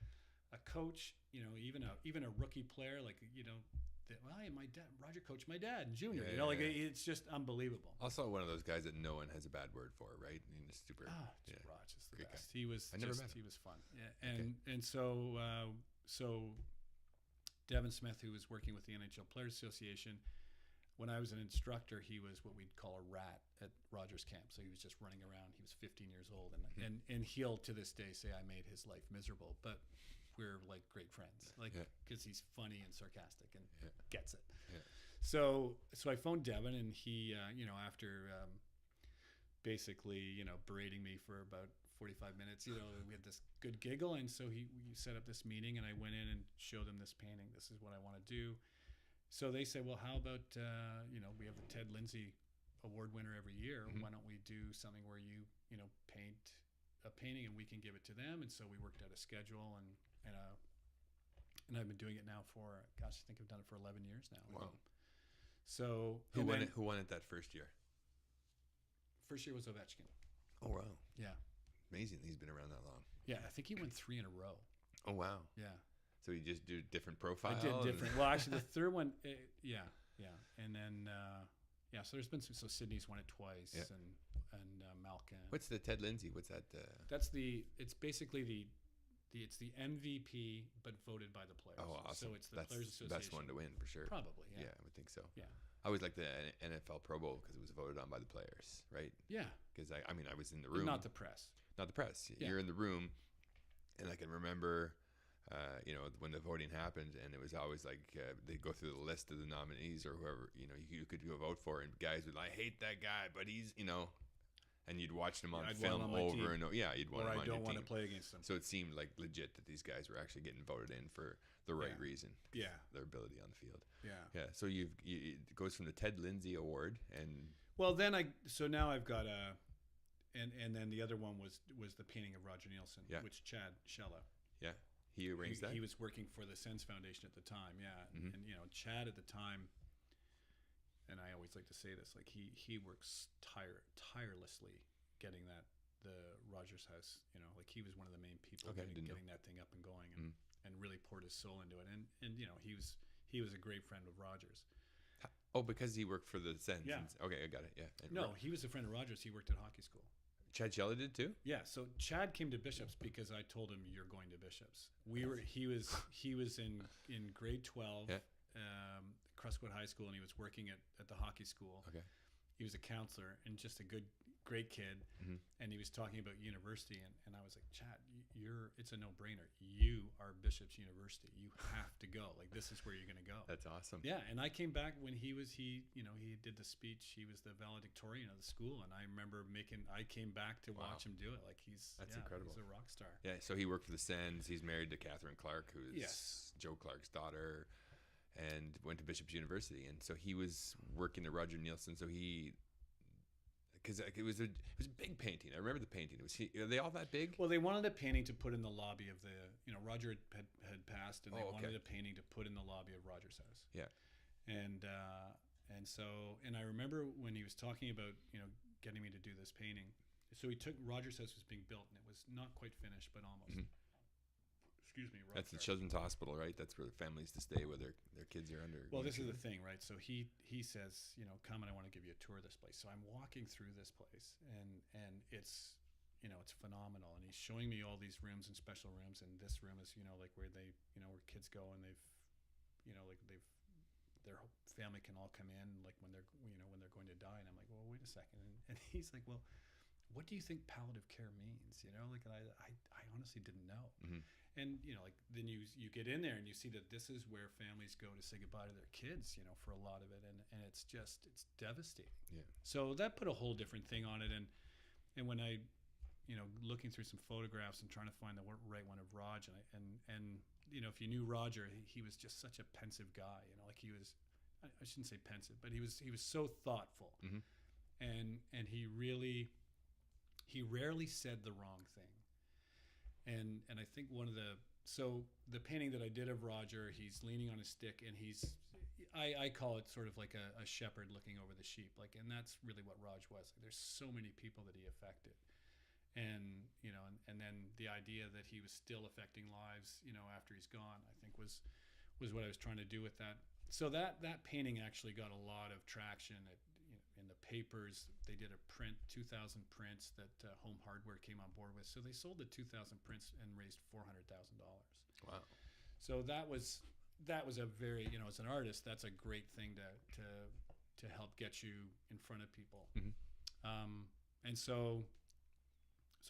a coach, even a rookie player, like my dad, Roger coached my dad, Junior. It's just unbelievable. Also, one of those guys that no one has a bad word for, right? He's super. Raj is the Great best. guy. He was. I never met him. He was fun. Yeah, and so Devin Smith, who was working with the NHL Players Association, when I was an instructor, he was what we'd call a rat at Rogers camp. So he was just running around. He was 15 years old, and he'll to this day say I made his life miserable, but we're like great friends, because he's funny and sarcastic and gets it. Yeah. So I phoned Devin, and he, after basically, berating me for about 45 minutes, we had this good giggle, and so we set up this meeting, and I went in and showed them this painting. This is what I want to do. So they said, well, how about we have the Ted Lindsay Award winner every year. Why don't we do something where you paint a painting and we can give it to them? And so we worked out a schedule, and I've been doing it now for, I think I've done it for 11 years now. Wow. So who won it that first year? First year was Ovechkin. Oh wow. Yeah. Amazing. He's been around that long. Yeah, I think he won 3 in a row. Oh wow. Yeah. So you just do different profiles? I did different. Well, actually, the third one, yeah, and then so there's been some. So Sydney's won it twice, and Malkin. What's the Ted Lindsay? What's that? That's it's basically it's the MVP, but voted by the players. Oh, awesome! So it's the Players Association. Best one to win for sure. Probably, yeah. Yeah, I would think so. Yeah. I always like the NFL Pro Bowl because it was voted on by the players, right? Yeah. Because I was in the room. Not the press. Not the press. Yeah. You're in the room, and I can remember. When the voting happened, and it was always like they'd go through the list of the nominees or whoever you could go vote for, and guys would I hate that guy, but he's and you'd watch them on film over and over. Yeah, you'd want him on your team. Or I don't want to play against them. So it seemed like legit that these guys were actually getting voted in for the right reason. Yeah, their ability on the field. Yeah, yeah. So it goes from the Ted Lindsay Award, and now I've got and then the other one was the painting of Roger Nielsen, which Chad Shella. Yeah. He arranged that? He was working for the Sens Foundation at the time, and Chad at the time, and I always like to say this, like he works tirelessly getting the Rogers house, like he was one of the main people getting that thing up and going, and really poured his soul into it, and he was a great friend of Rogers. Oh, because he worked for the Sens. Yeah. Okay, I got it. Yeah. And no, he was a friend of Rogers. He worked at hockey school. Chad Shella did too? Yeah, so Chad came to Bishops because I told him you're going to Bishops. He was in grade 12, Crestwood High School, and he was working at the hockey school. Okay. He was a counselor and just a great kid, and he was talking about university, and I was like, Chad, it's a no-brainer. You are Bishops University. You have to go. Like, this is where you're going to go. That's awesome. Yeah, and I came back when he did the speech. He was the valedictorian of the school, and I remember I came back to watch him do it. Like, that's incredible. He's a rock star. Yeah, so he worked for the Sens. He's married to Catherine Clark, who's Joe Clark's daughter, and went to Bishops University. And so he was working at Roger Nielsen. So because it was a big painting. I remember the painting. Are they all that big? Well, they wanted a painting to put in the lobby of Roger had passed, and they wanted a painting to put in the lobby of Roger's house. Yeah. And I remember when he was talking about getting me to do this painting. So Roger's house was being built, and it was not quite finished, but almost. Excuse me. That's the Children's Hospital, right? That's where the families to stay where their kids are under. Well, this is the thing, right? So he says, come and I want to give you a tour of this place. So I'm walking through this place, and it's it's phenomenal. And he's showing me all these rooms and special rooms, and this room is like where they where kids go, and they've family can all come in, like when they're going to die. And I'm like, well, wait a second. And he's like, well, what do you think palliative care means? Like, and I honestly didn't know. Mm-hmm. And like then you get in there and you see that this is where families go to say goodbye to their kids, for a lot of it, and it's devastating. Yeah. So that put a whole different thing on it, and when I, looking through some photographs and trying to find the right one of Raj, and if you knew Roger, he was just such a pensive guy, like he was, I shouldn't say pensive, but he was so thoughtful, mm-hmm. and he rarely said the wrong thing. And I think the painting that I did of Roger, he's leaning on a stick, and I call it sort of like a shepherd looking over the sheep, like, and that's really what Raj was. Like, there's so many people that he affected, and and then the idea that he was still affecting lives, after he's gone, I think was what I was trying to do with that. So that painting actually got a lot of traction in the papers. They did a print, 2,000 prints that Home Hardware came on board with. So they sold the 2,000 prints and raised $400,000. Wow. So that was a very, as an artist, that's a great thing to help get you in front of people. Mm-hmm. And so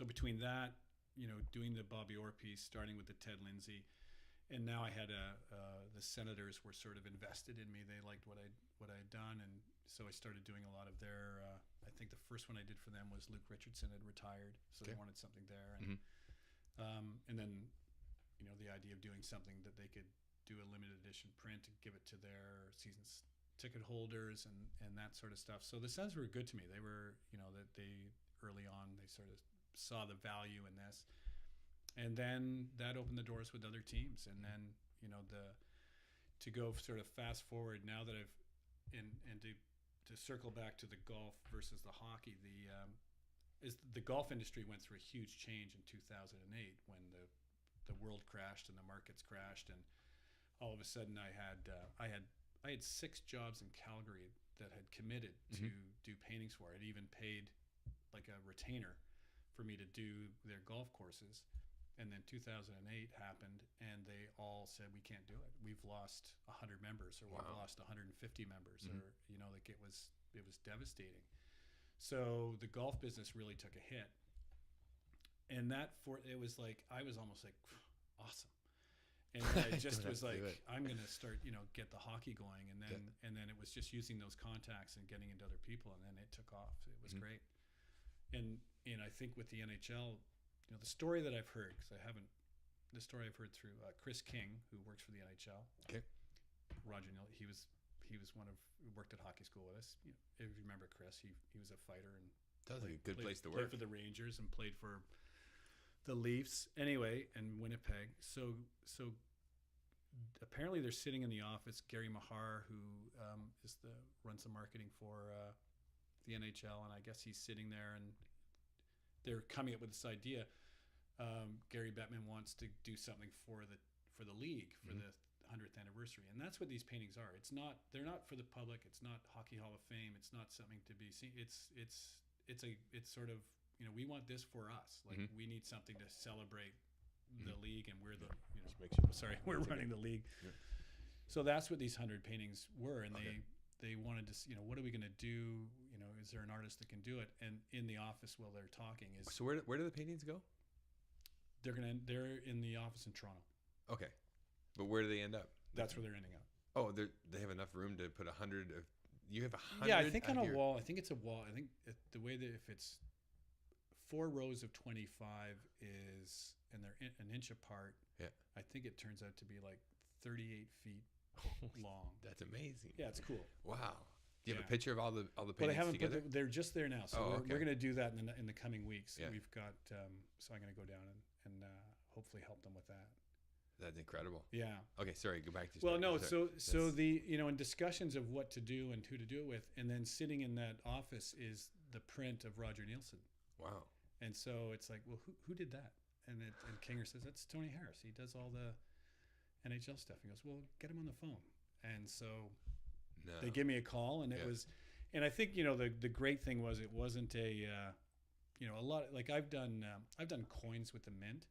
between that, doing the Bobby Orr piece, starting with the Ted Lindsay, and now I had the senators were sort of invested in me. They liked what I'd done, and so I started doing a lot of their. I think the first one I did for them was Luke Richardson had retired, so they wanted something there, and mm-hmm. And then, the idea of doing something that they could do a limited edition print to give it to their season ticket holders and that sort of stuff. So the Sens were good to me. They were, that they early on they sort of saw the value in this. And then that opened the doors with other teams. And then, to go sort of fast forward now that I've, and to circle back to the golf versus the hockey, the golf industry went through a huge change in 2008 when the world crashed and the markets crashed. And all of a sudden I had 6 jobs in Calgary that had committed to do paintings for. I'd even paid like a retainer for me to do their golf courses. And then 2008 happened, and they all said, we can't do it. We've lost 100 members, or we've lost 150 members, or like it was devastating. So the golf business really took a hit, and it was like I was almost like awesome, and I just was like, I'm gonna start, get the hockey going, and then it was just using those contacts and getting into other people, and then it took off. It was great, and I think with the NHL. The story that I've heard, the story I've heard through Chris King, who works for the NHL. Okay. Roger Neal, he was worked at hockey school with us. If you remember Chris, he was a fighter and that was a good place to work. Played for the Rangers and played for the Leafs anyway, and Winnipeg. So apparently they're sitting in the office. Gary Mahar, who runs the marketing for the NHL, and I guess he's sitting there and. They're coming up with this idea. Gary Bettman wants to do something for the league for the 100th anniversary, and that's what these paintings are. They're not for the public. It's not Hockey Hall of Fame. It's not something to be seen. It's sort of we want this for us. Like we need something to celebrate the league, and we're we're running the league. Yeah. So that's what these 100 paintings were, and they wanted to what are we going to do? Is there an artist that can do it? And in the office while they're talking is so where do the paintings go? They're in the office in Toronto. Okay, but where do they end up? That's where they're ending up. Oh, they have enough room to put 100. You have 100. Yeah, I think on a wall. I think it's a wall. I think the way that if it's 4 rows of 25 is and they're an inch apart. Yeah, I think it turns out to be like 38 feet long. That's amazing. Yeah, it's cool. Wow. Do you have a picture of all the paintings they haven't together? They're just there now, so we're going to do that in the coming weeks. Yeah. We've got so I'm going to go down and hopefully help them with that. That's incredible. Yeah. Okay, sorry. Go back to. Well, no. So the in discussions of what to do and who to do it with, and then sitting in that office is the print of Roger Nielsen. Wow. And so it's like, well, who did that? And Kinger says that's Tony Harris. He does all the NHL stuff. He goes, well, get him on the phone. And so. No. They give me a call, and it was, and I think the great thing was it wasn't a lot like I've done coins with the Mint,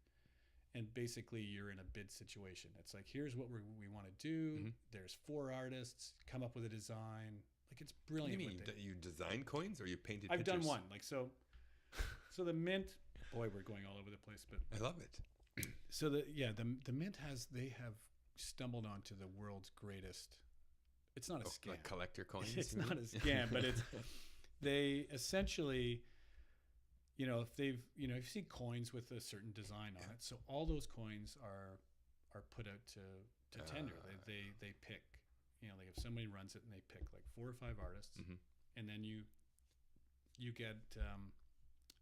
and basically you're in a bid situation. It's like, here's what we want to do. There's 4 artists, come up with a design. Like, it's brilliant. What do you mean? You design coins, or you painted I've pictures? done one. Like, so the Mint, boy, we're going all over the place, but I love it. so the Mint they have stumbled onto the world's greatest. It's not a scam. Like collector coins? It's not a scam, but they essentially, if they've, you see coins with a certain design on it. So all those coins are put out to tender. They pick, like if somebody runs it and they pick like 4 or 5 artists, and then you get,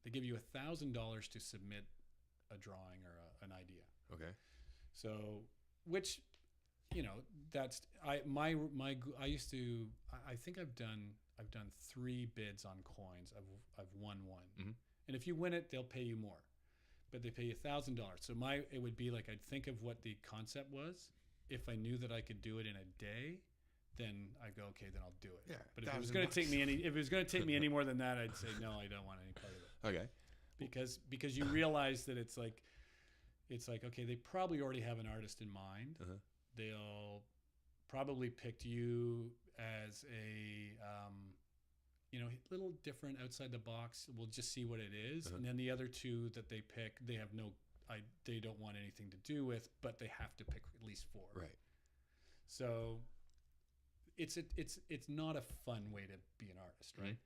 they give you $1,000 to submit a drawing or an idea. Okay. So, which, that's I used to. I think I've done 3 bids on coins. I've won one, and if you win it, they'll pay you more, but they pay you $1,000. So it would be like, I'd think of what the concept was. If I knew that I could do it in a day, then I go, okay, then I'll do it. Yeah. But if it was going to take me any more than that, I'd say no, I don't want any part of it. Okay. Because you realize that it's like, okay, they probably already have an artist in mind. They'll probably picked you as a little different, outside the box. We'll just see what it is. And then the other 2 that they pick, they have they don't want anything to do with, but they have to pick at least 4. Right. So it's not a fun way to be an artist, right?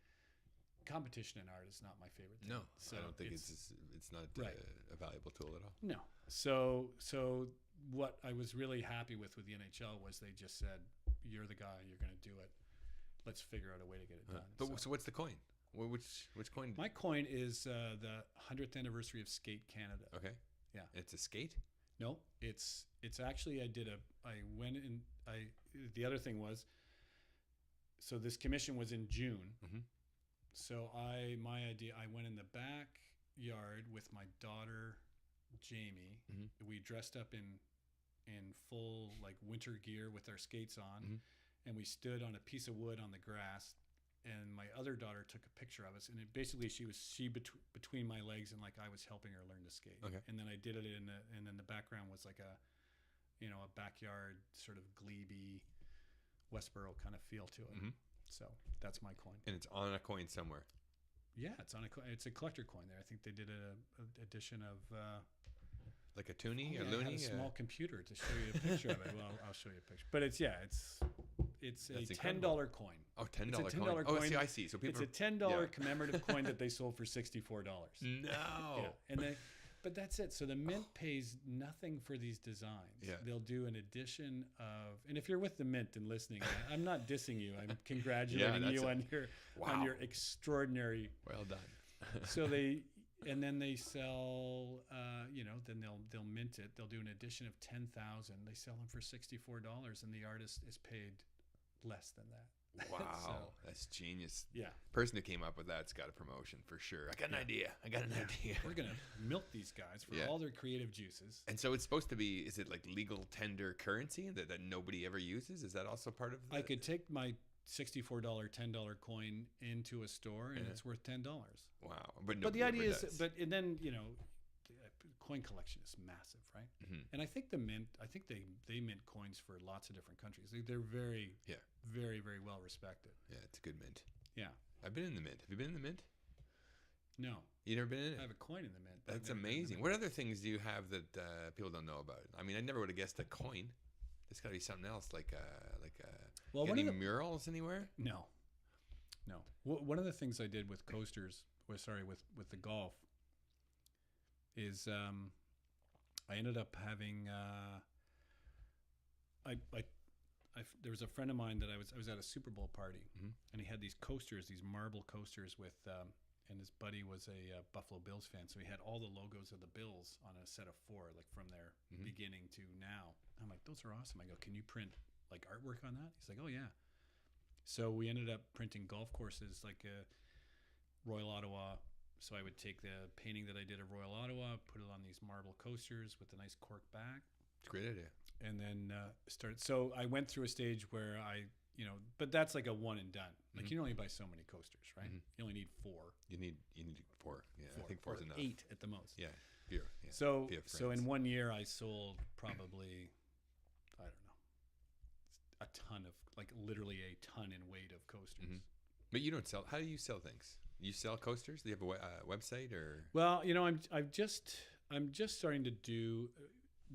Competition in art is not my favorite thing. No, so I don't think it's not a valuable tool at all. No. So what I was really happy with the NHL was they just said, you're the guy, you're going to do it. Let's figure out a way to get it done. But so what's the coin? Which coin? My coin is the 100th anniversary of Skate Canada. Okay. Yeah. It's a skate? No, it's actually, the other thing was, so this commission was in June. So my idea, I went in the backyard with my daughter, Jamie. We dressed up in full like winter gear with our skates on, and we stood on a piece of wood on the grass. And my other daughter took a picture of us, and basically she between my legs, and like I was helping her learn to skate. Okay. And then I did it and then the background was like a backyard sort of glebe Westboro kind of feel to it. So that's my coin. And it's on a coin somewhere. Yeah, it's a collector coin there. I think they did an edition of like a toonie or I loony. had a small computer to show you a picture of it. Well, I'll show you a picture. But it's a $10 coin. Oh, $10 coin. $10 coin. Oh, I see. So people. It's a $10 commemorative coin that they sold for $64. No. Yeah. But that's it. So the Mint pays nothing for these designs. Yeah. They'll do an edition of, and if you're with the Mint and listening, I'm not dissing you. I'm congratulating you on your extraordinary. Well done. So and then they sell, then they'll mint it. They'll do an edition of 10,000. They sell them for $64, and the artist is paid less than that. Wow, that's genius. Yeah. Person who came up with that's got a promotion for sure. I got an idea. We're going to milk these guys for all their creative juices. And so it's supposed to be, is it like legal tender currency that nobody ever uses? Is that also part of I could take my $64 $10 coin into a store and it's worth $10. Wow. But the idea is, and then, coin collection is massive, right? And I think the Mint, they mint coins for lots of different countries. They're very, very, very well respected. Yeah, it's a good mint. Yeah. I've been in the Mint. Have you been in the Mint? No. You never been in it? I have a coin in the Mint. That's amazing. What other things do you have that people don't know about? I mean, I never would have guessed a coin. There's got to be something else, any murals anywhere? No. One of the things I did with coasters, with the golf, is I ended up having there was a friend of mine that I was at a Super Bowl party, and he had these coasters, these marble coasters with and his buddy was a Buffalo Bills fan, so he had all the logos of the Bills on a set of 4, like from their beginning to now. I'm like, those are awesome. I go, can you print like artwork on that? He's like, oh yeah. So we ended up printing golf courses like Royal Ottawa. So I would take the painting that I did of Royal Ottawa, put it on these marble coasters with a nice cork back. It's a great idea. And then started. So I went through a stage where but that's like a one and done. Like you can only buy so many coasters, right? You only need 4. You need 4. Yeah, 4, I think 4 is enough. 8 at the most. Yeah. So Via so friends. in 1 year I sold probably, I don't know, a ton of, like literally a ton in weight of coasters. Mhm. But you don't sell. How do you sell things? You sell coasters? Do you have a website or? Well, I'm just starting to do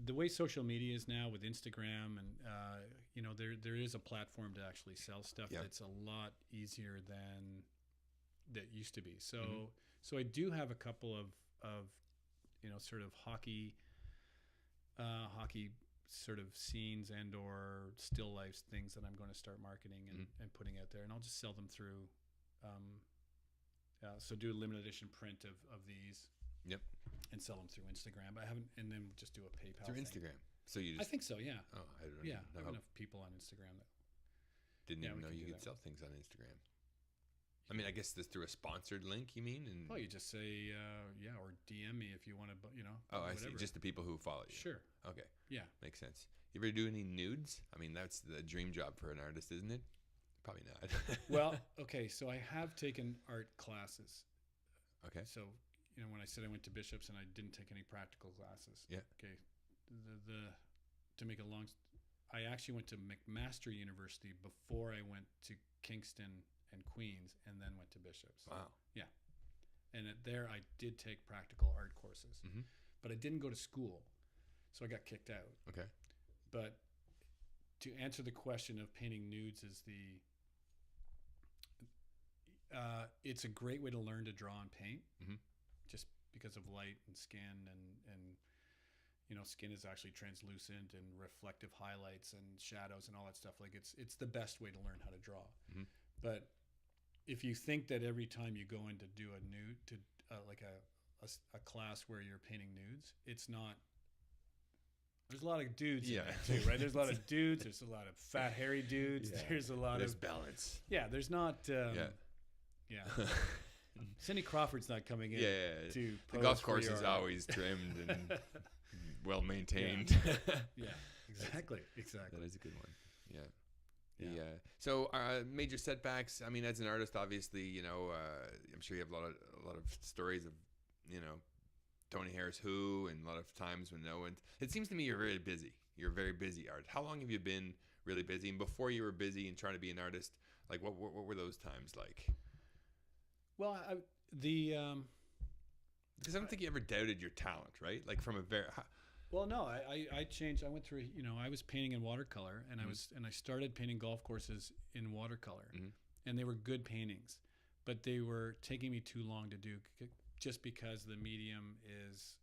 the way social media is now with Instagram, and there is a platform to actually sell stuff Yeah. that's a lot easier than that used to be. So Mhm. so I do have a couple of sort of hockey sort of scenes and or still life things that I'm going to start marketing and putting out there, and I'll just sell them through. Um, so do a limited edition print of these. Yep. And sell them through Instagram. I haven't, and then just do a PayPal Through thing. Instagram. So you I just. think so. Yeah. Oh, I don't Yeah. know. I have enough people on Instagram that. Didn't Yeah, even we know can you do could that. sell things on Instagram. I mean, I guess this through a sponsored link. You mean? And Oh, you just say or DM me if you want to. oh, I whatever. see. Just the people who follow you. Sure. Okay. Yeah. Makes sense. You ever do any nudes? I mean, that's the dream job for an artist, isn't it? Probably not. Well, okay. So I have taken art classes. Okay. So when I said I went to Bishop's and I didn't take any practical classes. Yeah. Okay. The to make a long, I actually went to McMaster University before I went to Kingston and Queens, and then went to Bishop's. Wow. And there I did take practical art courses, Mhm. but I didn't go to school, so I got kicked out. Okay. But to answer the question of painting nudes is it's a great way to learn to draw and paint, Mhm. just because of light and skin and skin is actually translucent and reflective highlights and shadows and all that stuff. Like it's the best way to learn how to draw. Mhm. But if you think that every time you go in to do a nude to like a class where you're painting nudes, it's not. There's a lot of dudes in there too, right? There's a lot of dudes. There's a lot of fat, hairy dudes. Yeah. There's a lot There's of balance. yeah. There's not. Yeah. Cindy Crawford's not coming in Yeah. to The pose golf for course your is art. always trimmed and well maintained. Yeah, exactly. That is a good one. Yeah. Yeah. So major setbacks. I mean, as an artist, obviously, I'm sure you have a lot of stories of, Tony Harris Who, and a lot of times when no one. It seems to me you're very busy. You're a very busy artist. How long have you been really busy? And before you were busy and trying to be an artist, like what were those times like? Well, Because I don't think you ever doubted your talent, right? Like from a very. Well, no, I changed. I went through. I was painting in watercolor, and Mhm. I started painting golf courses in watercolor, Mhm. and they were good paintings, but they were taking me too long to do, just because the medium is.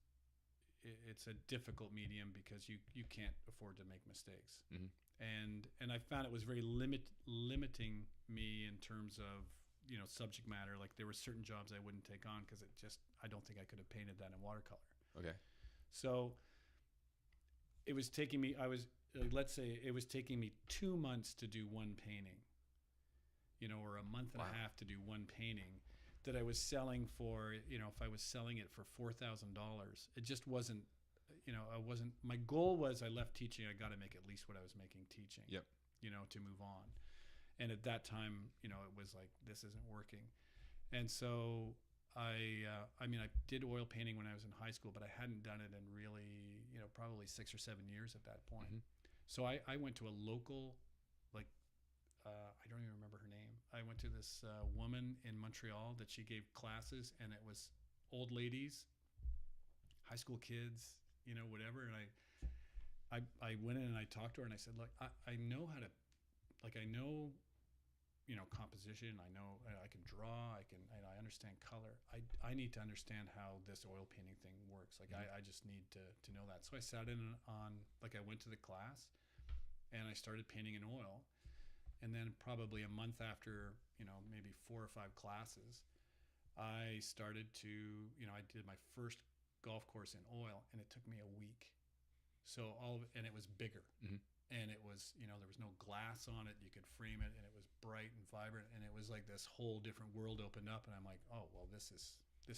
It's a difficult medium because you can't afford to make mistakes, Mhm. and I found it was very limiting me in terms of subject matter. Like there were certain jobs I wouldn't take on because I don't think I could have painted that in watercolor. Okay. So it was taking me, let's say it was taking me 2 months to do one painting, or a month and a half to do one painting that I was selling for, if I was selling it for $4,000, it just wasn't, my goal was I left teaching, I got to make at least what I was making teaching, Yep. To move on. And at that time, it was like, this isn't working. And so I did oil painting when I was in high school, but I hadn't done it in really, probably 6 or 7 years at that point. Mhm. So I went to a local, like, I don't even remember her name. I went to this woman in Montreal that she gave classes, and it was old ladies, high school kids, whatever. And I went in and I talked to her and I said, look, I know how to, like, I know, composition. I know I can draw. I understand color. I need to understand how this oil painting thing works. Like I just need to know that. So I sat in on, like, I went to the class and I started painting in oil. And then probably a month after, maybe 4 or 5 classes, I started to, I did my first golf course in oil, and it took me a week. So and it was bigger. Mhm. And it was, there was no glass on it. You could frame it, and it was bright and vibrant, and it was like this whole different world opened up. And I'm like, oh, well, this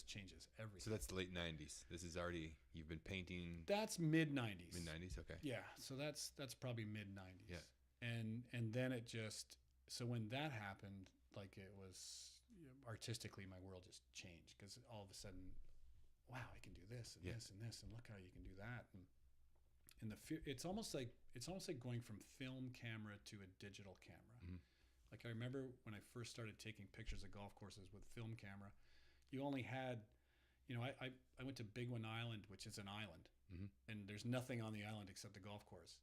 changes everything. So that's the late 90s. This is already, you've been painting. That's mid 90s. Mid 90s, okay. Yeah, so that's probably mid 90s. Yeah. And then it just, so when that happened, like, it was, artistically, my world just changed, because all of a sudden wow, I can do this and Yeah. this and this, and look how you can do that. And it's almost like going from film camera to a digital camera. Mhm. Like I remember when I first started taking pictures of golf courses with film camera, you only had, I went to Big One Island, which is an island, Mhm. and there's nothing on the island except the golf course.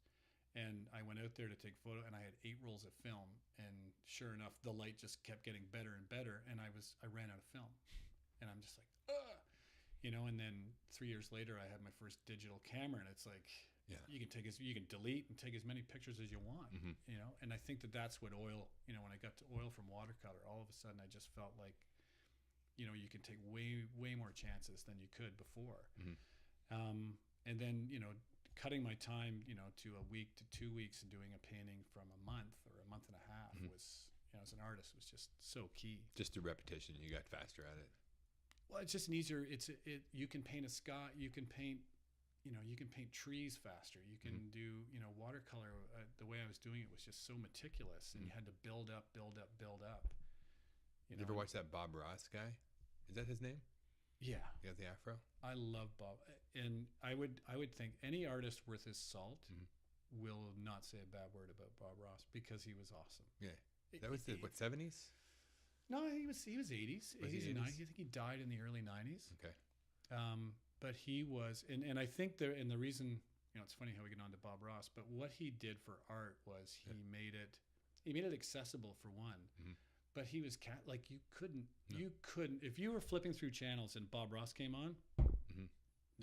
And I went out there to take photo, and I had 8 rolls of film, and sure enough, the light just kept getting better and better, and I ran out of film, and I'm just like, ugh. And then 3 years later, I had my first digital camera, and it's like, Yeah. you can delete and take as many pictures as you want, Mhm. And I think that's what oil, when I got to oil from watercolor, all of a sudden I just felt like, you can take way more chances than you could before. Mhm. And then, cutting my time, to a week to 2 weeks and doing a painting from a month or a month and a half Mhm. was, as an artist, was just so key. Just through repetition, you got faster at it. Well, it's just an easier. You can paint a sky. You can paint, you can paint trees faster. You can do, watercolor. The way I was doing it was just so meticulous, and you had to build up. You ever watch that Bob Ross guy? Is that his name? Yeah, You got the afro? I love Bob, and I would think any artist worth his salt will not say a bad word about Bob Ross because he was awesome. Yeah. That was the 70s? No, he was 80s, Was he 80s and 80s? 90s. I think he died in the early 90s. Okay. But he was, and I think the reason, it's funny how we get on to Bob Ross, but what he did for art was he made it accessible for one. Mhm. But he was like you couldn't if you were flipping through channels and Bob Ross came on, I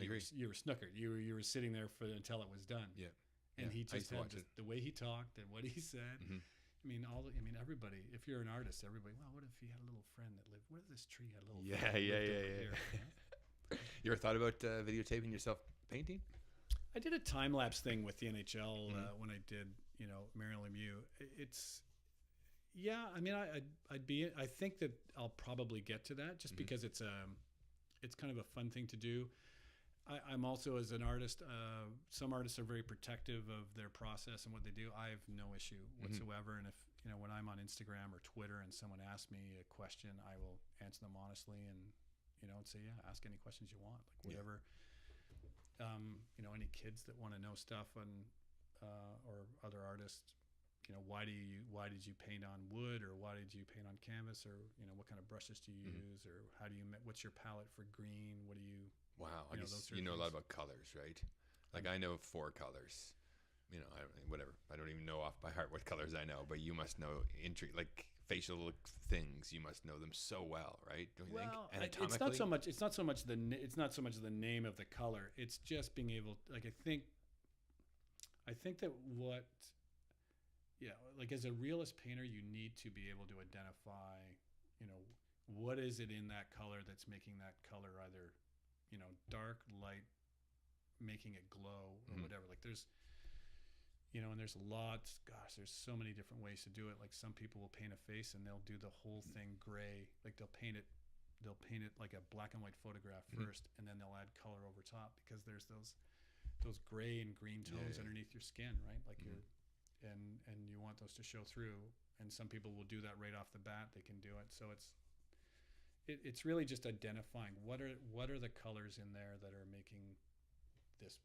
agree. you were snookered. You were sitting there until it was done. Yeah. And he I used just to had watch it. the way he talked and what he said. Mhm. Everybody. If you're an artist, everybody. Well, what if he had a little friend that lived? What if this tree had a little? Yeah, friend that yeah, lived yeah, over yeah. here, You ever thought about videotaping yourself painting? I did a time lapse thing with the NHL when I did, Maryland Lemieux. I think that I'll probably get to that just because it's kind of a fun thing to do. I'm also, as an artist, some artists are very protective of their process and what they do. I have no issue whatsoever. And if, when I'm on Instagram or Twitter and someone asks me a question, I will answer them honestly and say, yeah, ask any questions you want, like whatever. Any kids that want to know stuff or other artists, why did you paint on wood, or why did you paint on canvas, or what kind of brushes do you use, or what's your palette for green? What do you? Wow, I those guess sort you of know a lot things. about colors, right? Like I know 4 colors. Whatever. I don't even know off by heart what colors I know, but you must know like facial things. You must know them so well, right? Don't you think? Anatomically, it's not so much the name of the color. It's just being able. Like I think that like as a realist painter, you need to be able to identify, what is it in that color that's making that color either, dark, light, making it glow or whatever. Like there's, and there's lots. Gosh, there's so many different ways to do it. Like some people will paint a face and they'll do the whole thing gray. Like they'll paint it like a black and white photograph first, and then they'll add color over top because there's those gray and green tones underneath your skin, right? Like and you want those to show through. And some people will do that right off the bat. They can do it. So it's really just identifying what are the colors in there that are making this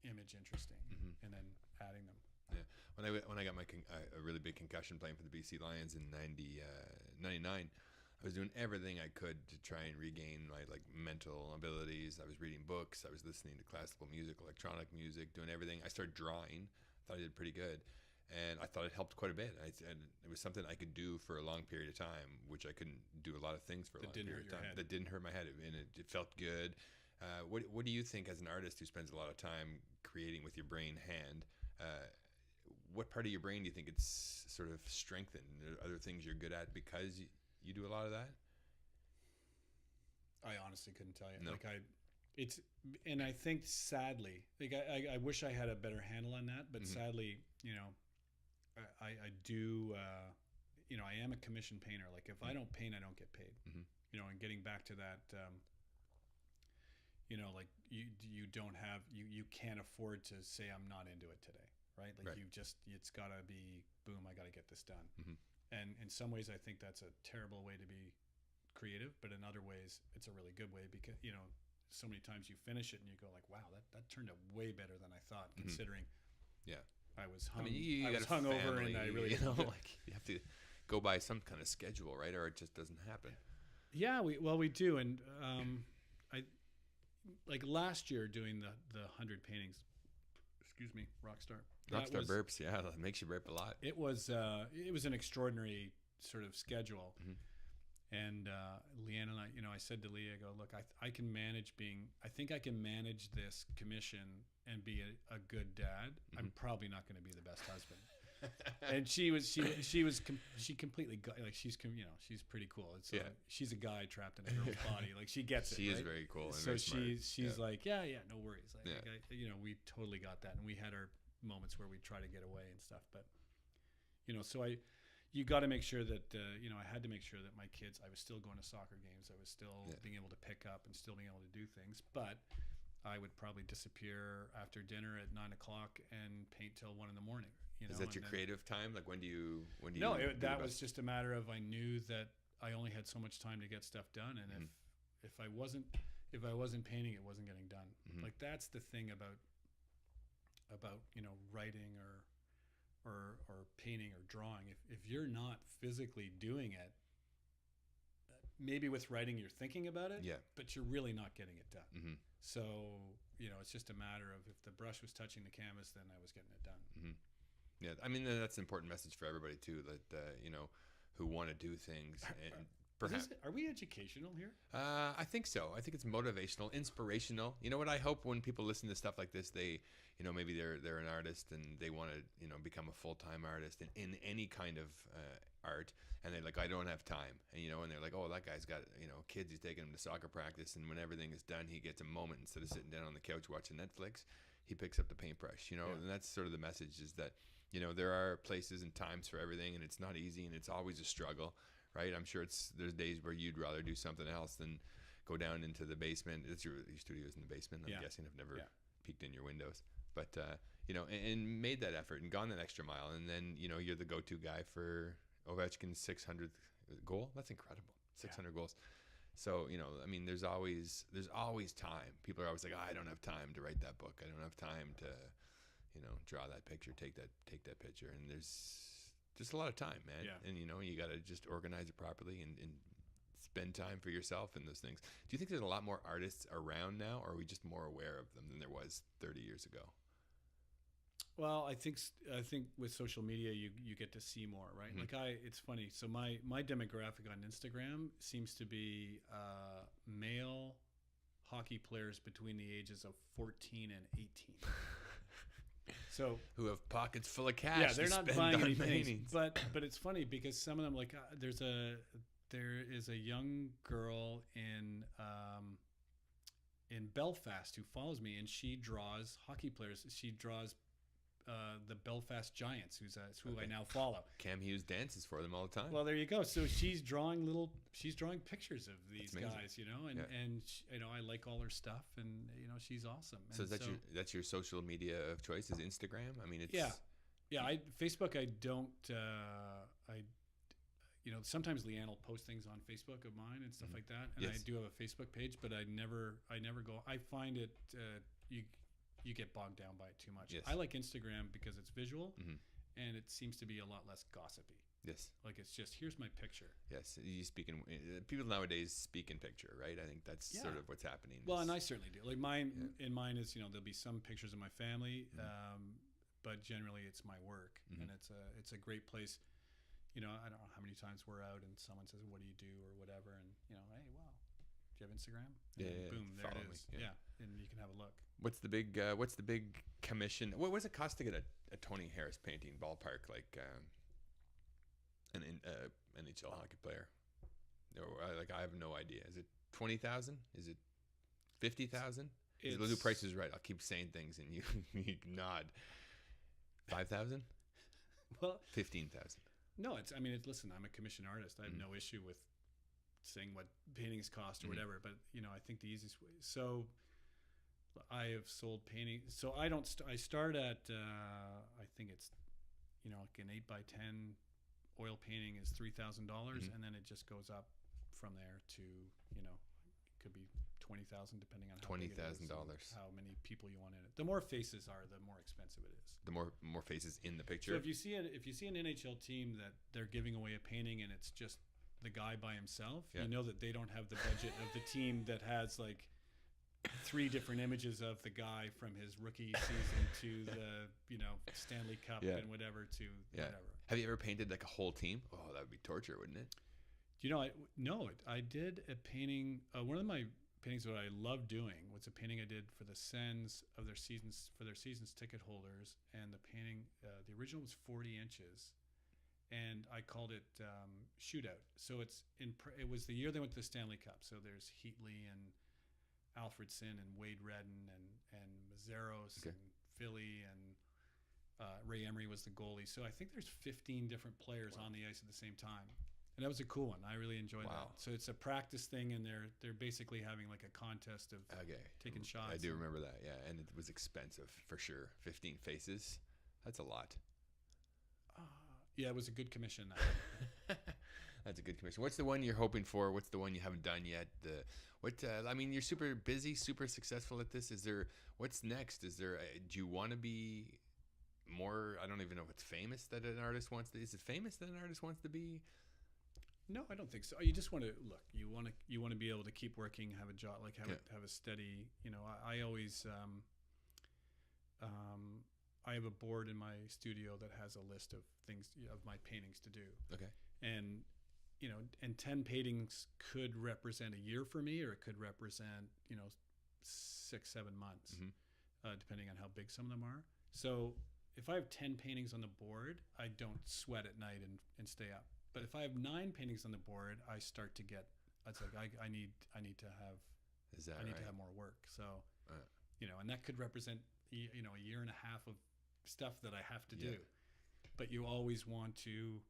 image interesting, and then adding them. Yeah. When I got my a really big concussion playing for the BC Lions in 99, I was doing everything I could to try and regain my mental abilities. I was reading books. I was listening to classical music, electronic music, doing everything. I started drawing. I thought I did pretty good, and I thought it helped quite a bit. And it was something I could do for a long period of time, which I couldn't do a lot of things for a long period of time. That didn't hurt my head, and it felt good. What do you think, as an artist who spends a lot of time creating with your brain hand? What part of your brain do you think it's sort of strengthened? Are there things you're good at because you do a lot of that? I honestly couldn't tell you. No. And I think sadly, I wish I had a better handle on that, but sadly, I do. I am a commission painter. Like if I don't paint, I don't get paid. And getting back to that. Like you don't have you can't afford to say I'm not into it today, right? Like it's gotta be boom, I gotta get this done. And in some ways I think that's a terrible way to be creative, but in other ways it's a really good way because so many times you finish it and you go like, wow, that turned out way better than I thought, considering I was you got a hungover family, and I really like you have to go by some kind of schedule, right? Or it just doesn't happen. Yeah, we do, and I like last year doing the 100 paintings. Excuse me, Rockstar. Rockstar burps, that makes you burp a lot. It was an extraordinary sort of schedule, and Leanne and I said to Leah, I go, look, I can manage I think I can manage this commission and be a good dad. I'm probably not going to be the best husband. And she completely like she's pretty cool. She's a guy trapped in a girl's body. Like she gets it. She is right? very cool. And so very smart. she's like, yeah, no worries. Like, we totally got that, and we had our moments where we try to get away and stuff. But so you got to make sure that I had to make sure that my kids. I was still going to soccer games. I was still being able to pick up and still being able to do things, but I would probably disappear after dinner at 9:00 and paint till 1 a.m. Is that your creative time? Like when do you? No, that was just a matter of I knew that I only had so much time to get stuff done, and if I wasn't painting, it wasn't getting done. Like that's the thing about writing or painting or drawing. If you're not physically doing it, maybe with writing you're thinking about it, but you're really not getting it done. So it's just a matter of if the brush was touching the canvas, then I was getting it done. Yeah, I mean that's an important message for everybody too. That who want to do things. And perhaps are we educational here? I think so. I think it's motivational, inspirational. You know what? I hope when people listen to stuff like this, they, maybe they're an artist and they want to, become a full-time artist in any kind of art, and they're like, I don't have time, and and they're like, oh, that guy's got kids, he's taking them to soccer practice, and when everything is done, he gets a moment instead of sitting down on the couch watching Netflix, he picks up the paintbrush, and that's sort of the message is that there are places and times for everything, and it's not easy, and it's always a struggle. Right, I'm sure there's days where you'd rather do something else than go down into the basement. Your studio's in the basement. I'm guessing. I've never peeked in your windows, but and made that effort and gone that extra mile, and then you're the go-to guy for Ovechkin's 600th goal. That's incredible, 600 goals. So I mean, there's always time. People are always like, I don't have time to write that book. I don't have time to draw that picture, take that picture, and there's just a lot of time, man. And you got to just organize it properly and spend time for yourself and those things. Do you think there's a lot more artists around now, or are we just more aware of them than there was 30 years ago? Well, I think with social media you get to see more, right? Like it's funny. So my demographic on Instagram seems to be male hockey players between the ages of 14 and 18. So who have pockets full of cash? Yeah, they're not buying any paintings. But it's funny because some of them, like there is a young girl in Belfast who follows me, and she draws hockey players. She draws the Belfast Giants, who I now follow. Cam Hughes dances for them all the time. Well, there you go. So she's drawing pictures of these guys, and I like all her stuff, and she's awesome. So that's your social media of choice is Instagram? I mean, it's Facebook. I don't. Sometimes Leanne will post things on Facebook of mine and stuff like that, and I do have a Facebook page, but I never go. I find it you get bogged down by it too much. Yes. I like Instagram because it's visual, and it seems to be a lot less gossipy. Yes. Like it's just, here's my picture. Yes. You speak in, people nowadays speak in picture, right? I think that's sort of what's happening. Well, and I certainly do. Like mine is, there'll be some pictures of my family, but generally it's my work, and it's a great place. I don't know how many times we're out and someone says, what do you do or whatever, and hey, wow, do you have Instagram? And boom, there it is. Yeah, and you can have a look. What's the big commission? What does it cost to get a Tony Harris painting ballpark, like an NHL hockey player? I have no idea. Is it 20,000? Is it 50,000? The new Price is Right. I'll keep saying things and you nod. 5,000? Well, 15,000. No, listen, I'm a commissioned artist. I have no issue with saying what paintings cost or whatever, but I think the easiest way. So I have sold paintings. So I don't. I start at I think it's like an 8x10 oil painting is $3,000, and then it just goes up from there to it could be $20,000 depending on how $20,000. big it is and how many people you want in it. The more faces are, the more expensive it is. The more faces in the picture. So if you see an NHL team that they're giving away a painting and it's just the guy by himself, you know that they don't have the budget of the team that has like 3 different images of the guy from his rookie season to the Stanley Cup and whatever to whatever. Have you ever painted like a whole team? Oh, that would be torture, wouldn't it? I did a painting. One of my paintings that I love doing was a painting I did for the Sens of their seasons ticket holders, and the painting, the original was 40 inches, and I called it Shootout. So it was the year they went to the Stanley Cup. So there's Heatley and Alfredson and Wade Redden and Mazzaros and Philly and Ray Emery was the goalie. So I think there's 15 different players on the ice at the same time. And that was a cool one. I really enjoyed that. So it's a practice thing, and they're basically having like a contest of taking shots. I do remember that, yeah. And it was expensive for sure. 15 faces. That's a lot. Yeah, it was a good commission. That's a good commission. What's the one you're hoping for? What's the one you haven't done yet? I mean, you're super busy, super successful at this. What's next? Do you want to be more? I don't even know if it's famous that an artist wants to. Is it famous that an artist wants to be? No, I don't think so. You just want to look. You want to be able to keep working, have a job, like have a steady. I always. I have a board in my studio that has a list of things of my paintings to do. Okay. And 10 paintings could represent a year for me, or it could represent 6-7 months, depending on how big some of them are. So if I have 10 paintings on the board, I don't sweat at night and stay up. But if I have 9 paintings on the board, I start to get. It's like I need to have. Is that I need to have more work. So and that could represent a year and a half of stuff that I have to do. But you always want to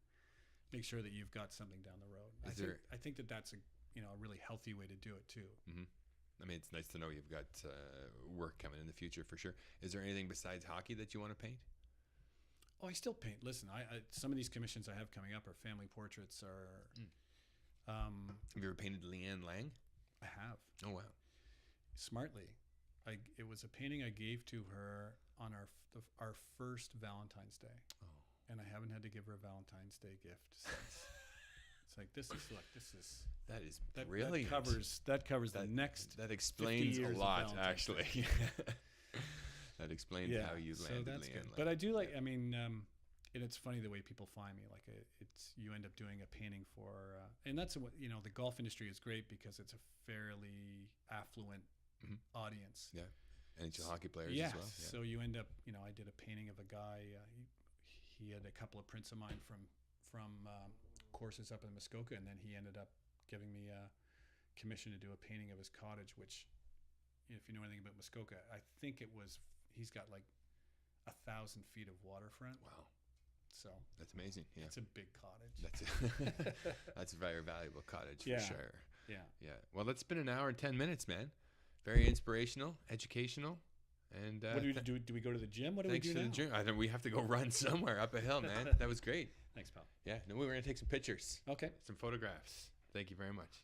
make sure that you've got something down the road. I think that's a really healthy way to do it too. Mm-hmm. I mean, it's nice to know you've got work coming in the future for sure. Is there anything besides hockey that you want to paint? Oh, I still paint. Listen, I some of these commissions I have coming up are family portraits. Have you ever painted Leanne Lang? I have. Oh wow! Smartly, it was a painting I gave to her on our first Valentine's Day. Oh. And I haven't had to give her a Valentine's Day gift since. It's like this is brilliant. That covers the next. That explains a lot, actually. That explains how you landed Leanne Lang. But I do like. I mean, and it's funny the way people find me. Like you end up doing a painting for, and that's what the golf industry is great because it's a fairly affluent audience. Yeah, NHL hockey players as well. Yeah. So you end up. I did a painting of a guy. He had a couple of prints of mine from courses up in Muskoka, and then he ended up giving me a commission to do a painting of his cottage, which, if you know anything about Muskoka, I think he's got like 1,000 feet of waterfront. Wow. So that's amazing. Yeah. It's a big cottage. That's a very valuable cottage for sure. Yeah. Yeah. Well, it's been an hour and 10 minutes, man. Very inspirational, educational. And what do we do? Do we go to the gym? What do we do now? Thanks for the gym. I think we have to go run somewhere up a hill, man. That was great. Thanks, pal. Yeah. No, we're going to take some pictures. Okay. Some photographs. Thank you very much.